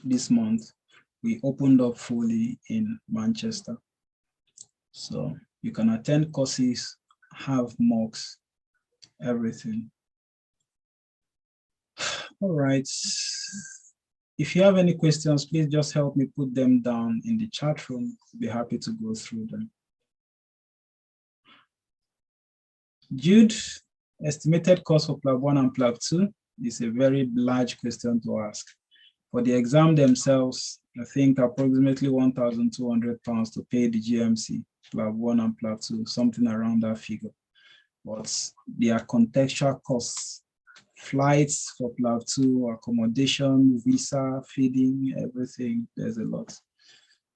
Speaker 1: this month. We opened up fully in Manchester. So you can attend courses, have mocks, everything. All right. If you have any questions, please just help me put them down in the chat room. I'll be happy to go through them. Jude, estimated cost for Plab 1 and Plab 2 is a very large question to ask. For the exam themselves, I think approximately £1,200 to pay the GMC, Plab 1 and Plab 2, something around that figure. But there are contextual costs. Flights for Plab 2, accommodation, visa, feeding, everything, there's a lot.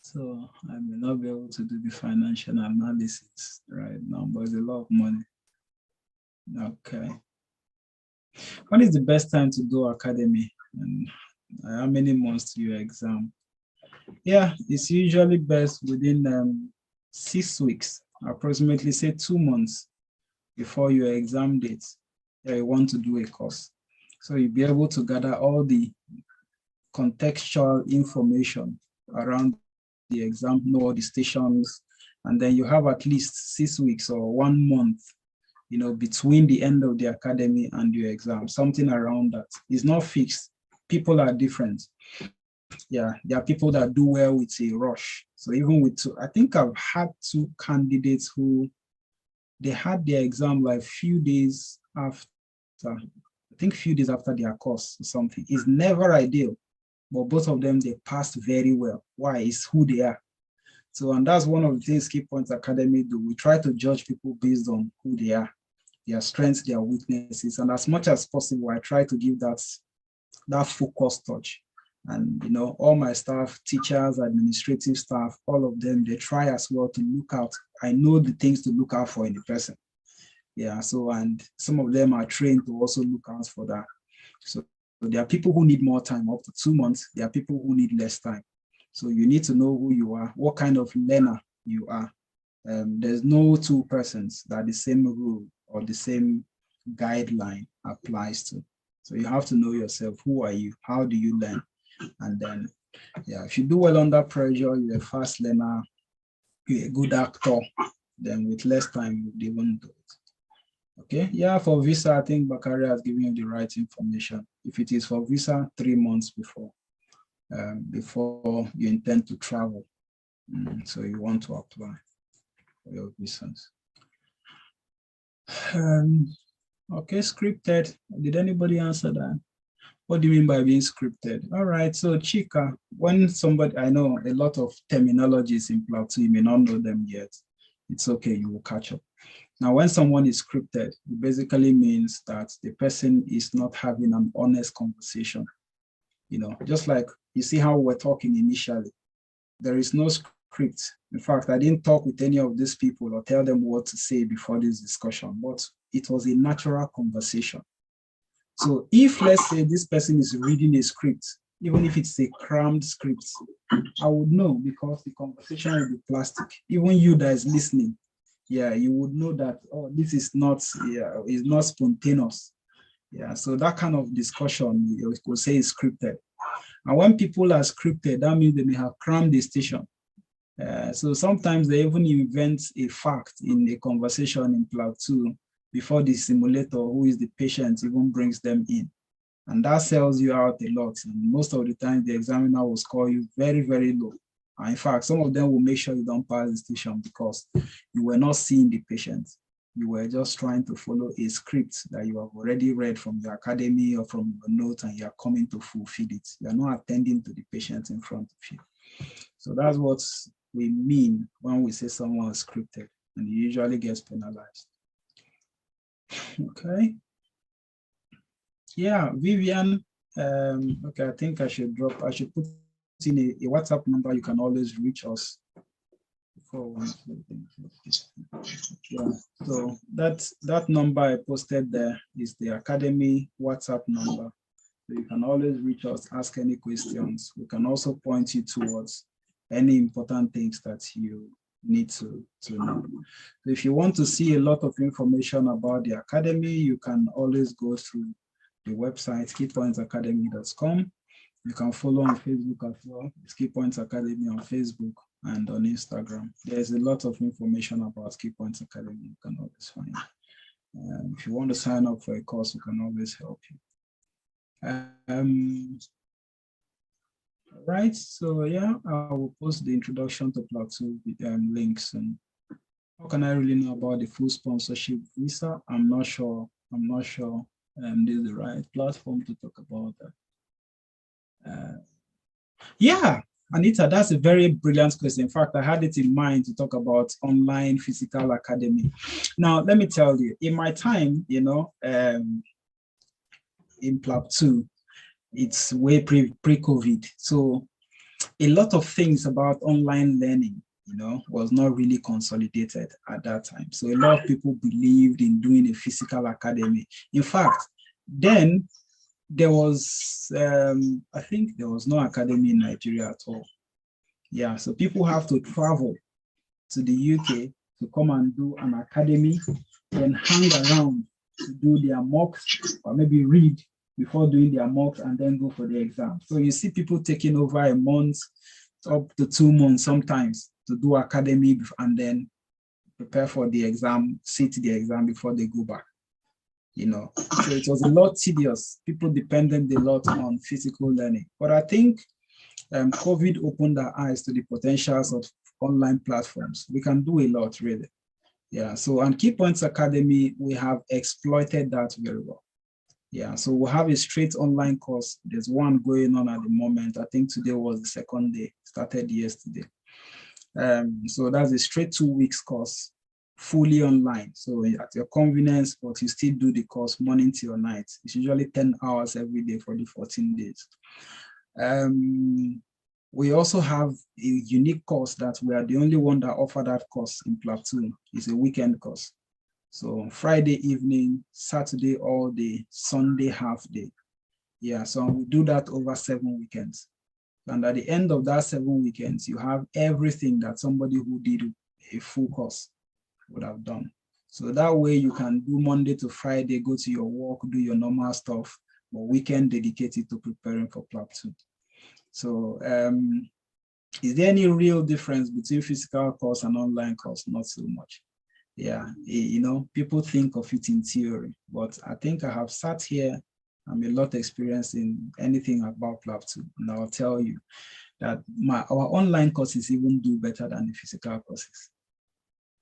Speaker 1: So I may not be able to do the financial analysis right now, but it's a lot of money. Okay. When is the best time to do academy? And how many months do you exam? Yeah, it's usually best within 6 weeks, approximately say 2 months before your exam date. You want to do a course. So you'll be able to gather all the contextual information around the exam, know all the stations, and then you have at least 6 weeks or 1 month, you know, between the end of the academy and your exam, something around that. It's not fixed. People are different. Yeah, there are people that do well with a rush. So even with two, I think I've had 2 candidates who they had their exam like few days after, I think few days after their course or something. It's never ideal, but both of them, they passed very well. Why? It's who they are. So, and that's one of the things Key Points Academy do. We try to judge people based on who they are, their strengths, their weaknesses. And as much as possible, I try to give that focus touch. And, you know, all my staff, teachers, administrative staff, all of them, they try as well to look out. I know the things to look out for in the person. Yeah, so, and some of them are trained to also look out for that. So there are people who need more time, up to 2 months. There are people who need less time. So you need to know who you are, what kind of learner you are. There's no 2 persons that the same rule or the same guideline applies to. So you have to know yourself. Who are you? How do you learn? And then, yeah, if you do well under pressure, you're a fast learner, you're a good actor, then with less time, you won't do it. Okay, yeah, for visa, I think Bakari has given you the right information. If it is for visa, 3 months before you intend to travel. So you want to apply for your visas. Okay, scripted. Did anybody answer that? What do you mean by being scripted? All right, so Chika, when somebody, I know a lot of terminologies in Plab 2, you may not know them yet. It's okay, you will catch up. Now, when someone is scripted, it basically means that the person is not having an honest conversation. You know, just like you see how we're talking initially, there is no script. In fact, I didn't talk with any of these people or tell them what to say before this discussion, but it was a natural conversation. So if, let's say, this person is reading a script, even if it's a crammed script, I would know because the conversation will be plastic. Even you that is listening, yeah, you would know that, oh, this is not, is not spontaneous. Yeah, so that kind of discussion, you could say, is scripted. And when people are scripted, that means they may have crammed the station. So sometimes they even invent a fact in a conversation in Plab 2 before the simulator, who is the patient, even brings them in. And that sells you out a lot. And most of the time, the examiner will score you very, very low. And in fact, some of them will make sure you don't pass the station because you were not seeing the patient. You were just trying to follow a script that you have already read from your academy or from your notes, and you are coming to fulfill it. You are not attending to the patient in front of you. So that's what we mean when we say someone is scripted, and he usually gets penalized. Okay. Yeah, Vivian. Okay, I think I should put in a WhatsApp number. You can always reach us. Yeah, so that number I posted there is the Academy WhatsApp number. So you can always reach us, ask any questions. We can also point you towards any important things that you need to know. So if you want to see a lot of information about the Academy, you can always go through the website, keypointsacademy.com. You can follow on Facebook as well. It's Key Points Academy on Facebook and on Instagram. There's a lot of information about Key Points Academy you can always find. If you want to sign up for a course, we can always help you. Right, so yeah, I will post the introduction to Plab 2 links. And how can I really know about the full sponsorship visa? I'm not sure. This is the right platform to talk about that. Yeah, Anita, that's a very brilliant question. In fact, I had it in mind to talk about online physical academy. Now, let me tell you, in my time, in Plab 2, it's way pre-COVID. So a lot of things about online learning, was not really consolidated at that time. So a lot of people believed in doing a physical academy. In fact, then there was, I think there was no academy in Nigeria at all. Yeah, so people have to travel to the UK to come and do an academy, then hang around to do their mocks or maybe read before doing their mocks and then go for the exam. So you see people taking over a month, up to 2 months sometimes to do academy and then prepare for the exam, sit the exam before they go back. So it was a lot tedious. People depended a lot on physical learning. But I think COVID opened our eyes to the potentials of online platforms. We can do a lot, really. Yeah, so on Key Points Academy, we have exploited that very well. Yeah, so we'll have a straight online course. There's one going on at the moment. I think today was the second day, started yesterday. So that's a straight 2 weeks course, fully online. So at your convenience, but you still do the course morning till night. It's usually 10 hours every day for the 14 days. We also have a unique course that we are the only one that offer that course in Plab 2. It's a weekend course. So Friday evening, Saturday all day, Sunday half day. Yeah, so we do that over 7 weekends. And at the end of that 7 weekends, you have everything that somebody who did a full course would have done. So that way you can do Monday to Friday, go to your work, do your normal stuff, but weekend dedicated to preparing for Plab 2. So is there any real difference between physical course and online course? Not so much. Yeah, people think of it in theory, but I think I have sat here. I'm a lot experienced in anything about Plab 2, and I'll tell you that our online courses even do better than the physical courses.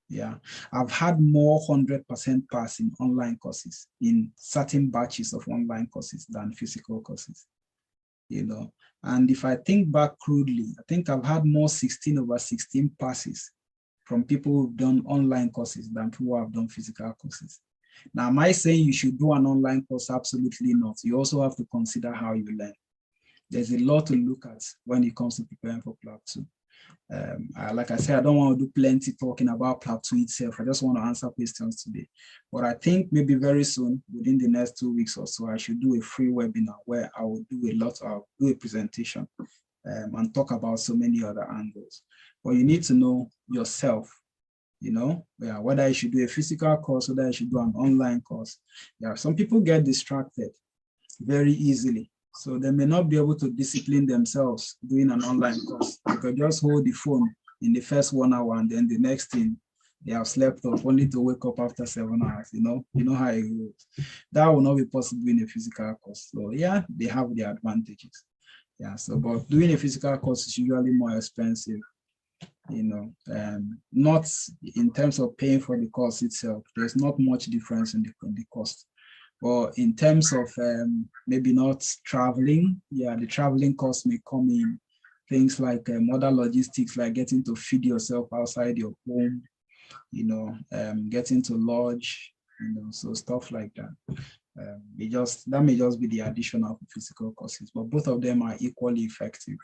Speaker 1: Yeah, I've had more 100% pass in online courses, in certain batches of online courses than physical courses. And if I think back crudely, I think I've had more 16/16 passes from people who've done online courses than people who have done physical courses. Now, am I saying you should do an online course? Absolutely not. You also have to consider how you learn. There's a lot to look at when it comes to preparing for Plab 2. Like I said, I don't want to do plenty talking about Plab 2 itself. I just want to answer questions today. But I think maybe very soon, within the next 2 weeks or so, I should do a free webinar where I will do I'll do a presentation and talk about so many other angles. But you need to know yourself. you know, yeah, whether you should do a physical course, whether you should do an online course. Yeah, some people get distracted very easily. So they may not be able to discipline themselves doing an online course. They could just hold the phone in the first 1 hour and then the next thing they have slept off only to wake up after 7 hours, you know how it goes. That will not be possible in a physical course. So yeah, they have the advantages. Yeah, so but doing a physical course is usually more expensive, not in terms of paying for the course itself. There's not much difference in the cost. But in terms of maybe not traveling, yeah, the traveling cost may come in things like other logistics, like getting to feed yourself outside your home, getting to lodge, so stuff like that. That may just be the addition of physical courses, but both of them are equally effective.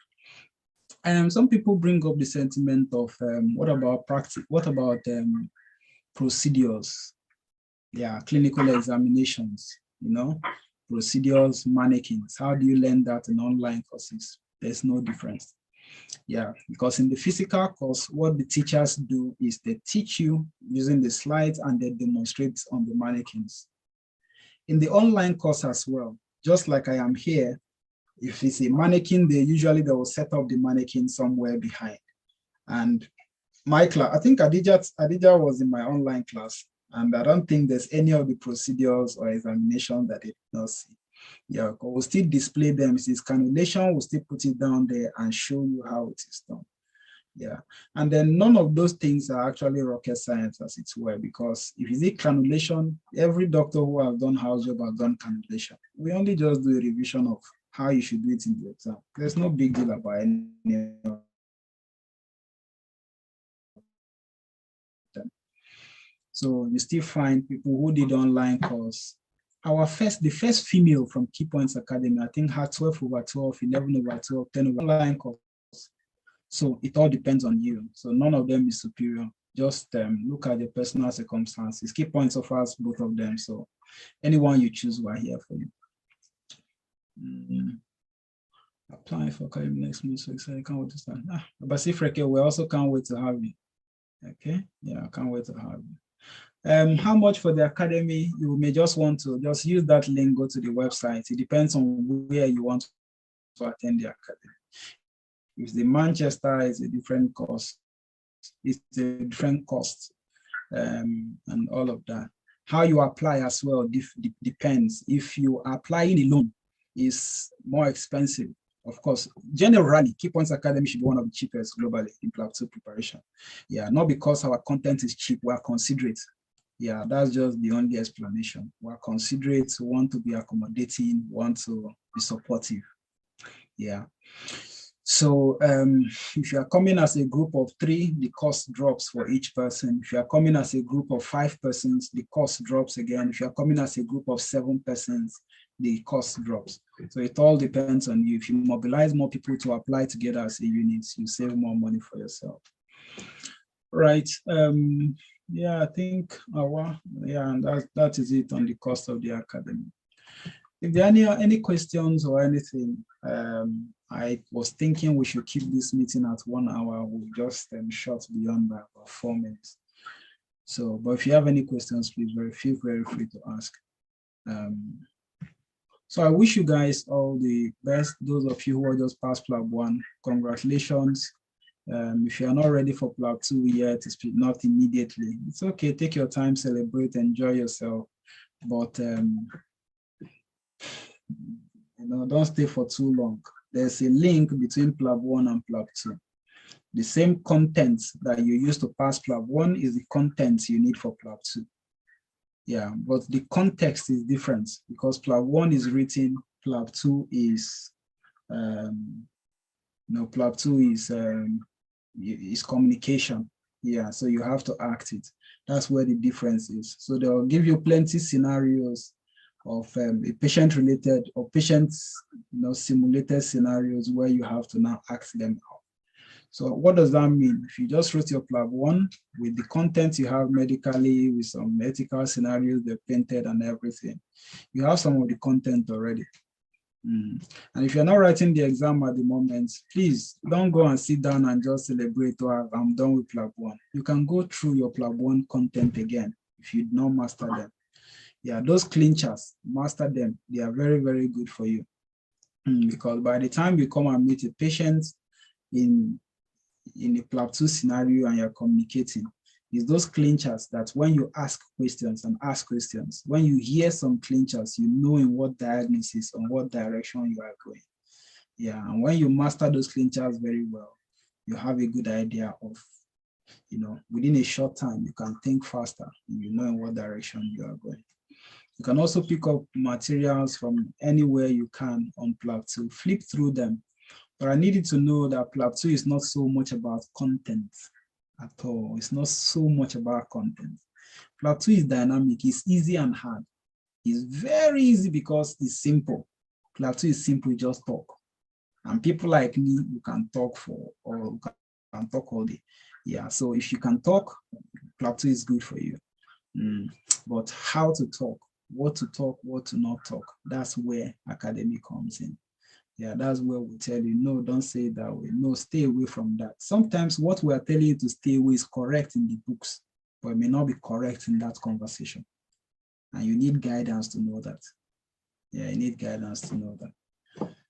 Speaker 1: Some people bring up the sentiment of what about practice? What about procedures? Yeah, clinical examinations, procedures, mannequins. How do you learn that in online courses? There's no difference. Yeah, because in the physical course, what the teachers do is they teach you using the slides and they demonstrate on the mannequins. In the online course as well, just like I am here, if it's a mannequin, they will set up the mannequin somewhere behind. And my class, I think Adija was in my online class, and I don't think there's any of the procedures or examination that they did not see. Yeah, we'll still display them. If it's cannulation, we'll still put it down there and show you how it is done. Yeah, and then none of those things are actually rocket science, as it were, because if you see cannulation, every doctor who has done house job has done cannulation. We only just do a revision of how you should do it in the exam. There's no big deal about any of them. So you still find people who did online course. The first female from Key Points Academy, I think had 12/12, 11/12, 10 over online course. So it all depends on you. So none of them is superior. Just look at your personal circumstances. Key Points offers both of them. So anyone you choose, we're here for you. Applying for academy next month, so excited. I can't wait to start. But see, Freke, we also can't wait to have you. Okay, yeah, I can't wait to have you. How much for the academy? You may just want to just use that link, go to the website. It depends on where you want to attend the academy. If the Manchester is a different cost, it's a different cost, and all of that. How you apply as well depends. If you are applying alone, is more expensive. Of course, generally, Key Points Academy should be one of the cheapest globally in Plab 2 preparation. Yeah, not because our content is cheap, we are considerate. Yeah, that's just the only explanation. We are considerate, want to be accommodating, want to be supportive. Yeah. So if you are coming as a group of 3, the cost drops for each person. If you are coming as a group of 5 persons, the cost drops again. If you are coming as a group of 7 persons, the cost drops. So it all depends on you. If you mobilize more people to apply together as a unit, you save more money for yourself. Right. Yeah, I think and that is it on the cost of the academy. If there are any questions or anything, I was thinking we should keep this meeting at 1 hour. We'll just short beyond by about 4 minutes. So, but if you have any questions, please feel very free to ask. So I wish you guys all the best. Those of you who are just past Plab 1, congratulations. If you are not ready for Plab 2 yet, not immediately. It's okay, take your time, celebrate, enjoy yourself. But don't stay for too long. There's a link between Plab 1 and Plab 2. The same content that you use to pass Plab 1 is the content you need for Plab 2. Yeah, but the context is different because Plab 1 is written, Plab 2 is, Plab 2 is communication. Yeah, so you have to act it. That's where the difference is. So they'll give you plenty scenarios of a patient-related or patients, simulated scenarios where you have to now act them out. So what does that mean? If you just wrote your Plab 1 with the content you have medically, with some ethical scenarios they've painted and everything, you have some of the content already. And if you're not writing the exam at the moment, please don't go and sit down and just celebrate, oh, I'm done with Plab 1. You can go through your Plab 1 content again if you don't master them. Yeah, those clinchers, master them. They are very, very good for you. Because by the time you come and meet a patient in a Plab 2 scenario and you're communicating, it's those clinchers that when you ask questions, when you hear some clinchers, you know in what diagnosis or what direction you are going. Yeah, and when you master those clinchers very well, you have a good idea of, within a short time, you can think faster and you know in what direction you are going. You can also pick up materials from anywhere you can on Plab 2, flip through them. But I needed to know that Plab 2 is not so much about content at all. It's not so much about content. Plab 2 is dynamic, it's easy and hard. It's very easy because it's simple. Plab 2 is simple, just talk. And people like me, you can talk or you can talk all day. Yeah, so if you can talk, Plab 2 is good for you. But how to talk, what to not talk, that's where academic comes in. Yeah, that's where we tell you, no, don't say it that way. No, stay away from that. Sometimes what we are telling you to stay away is correct in the books, but it may not be correct in that conversation. And you need guidance to know that. Yeah, you need guidance to know that.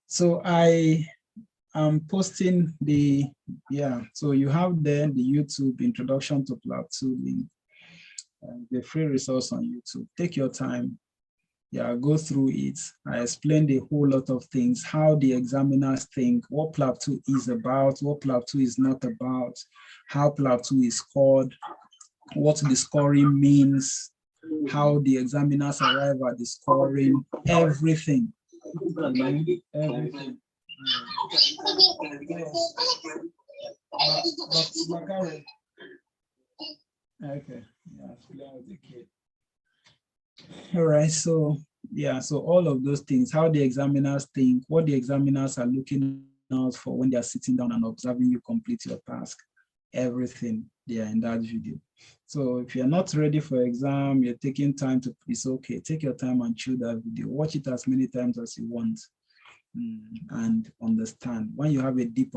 Speaker 1: So I am posting so you have there the YouTube Introduction to Plab 2 link, the free resource on YouTube. Take your time. Yeah, go through it. I explained a whole lot of things, how the examiners think, what Plab 2 is about, what Plab 2 is not about, how Plab 2 is scored, what the scoring means, how the examiners arrive at the scoring, everything. Everything. Okay, yeah, with the kid. All right, so all of those things, how the examiners think, what the examiners are looking out for when they're sitting down and observing you complete your task, everything there in that video. So if you're not ready for exam, you're taking time to, it's okay, take your time and chew that video, watch it as many times as you want. And understand. When you have a deep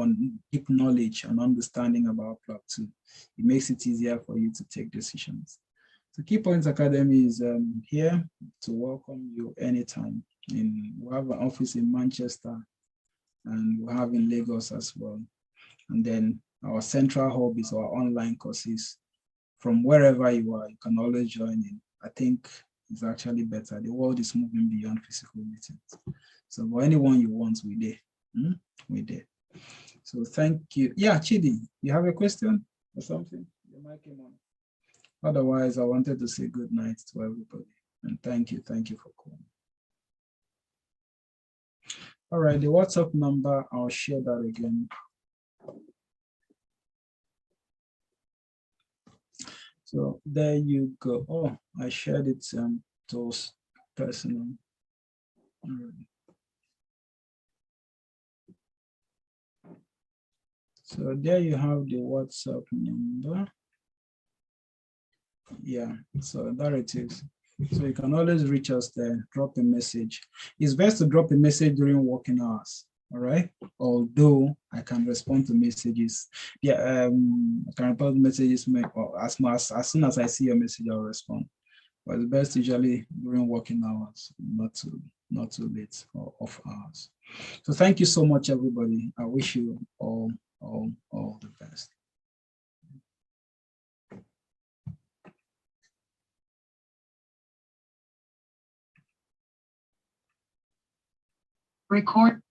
Speaker 1: knowledge and understanding about Plab 2, it makes it easier for you to take decisions. So Key Points Academy is here to welcome you anytime. We have an office in Manchester and we have in Lagos as well. And then our central hub is our online courses. From wherever you are, you can always join in. I think it's actually better. The world is moving beyond physical meetings. So for anyone you want, we're there. We're there. So thank you. Yeah, Chidi, you have a question or something? Your mic came on. Otherwise, I wanted to say good night to everybody. And thank you for calling. All right, the WhatsApp number, I'll share that again. So there you go. Oh, I shared it to personal. So there you have the WhatsApp number. Yeah, so there it is. So you can always reach us there, drop a message. It's best to drop a message during working hours, all right? Although I can respond to messages. Yeah, I can respond to messages as soon as I see your message, I'll respond. But it's best usually during working hours, not too late or off hours. So thank you so much, everybody. I wish you all the best.
Speaker 3: Record.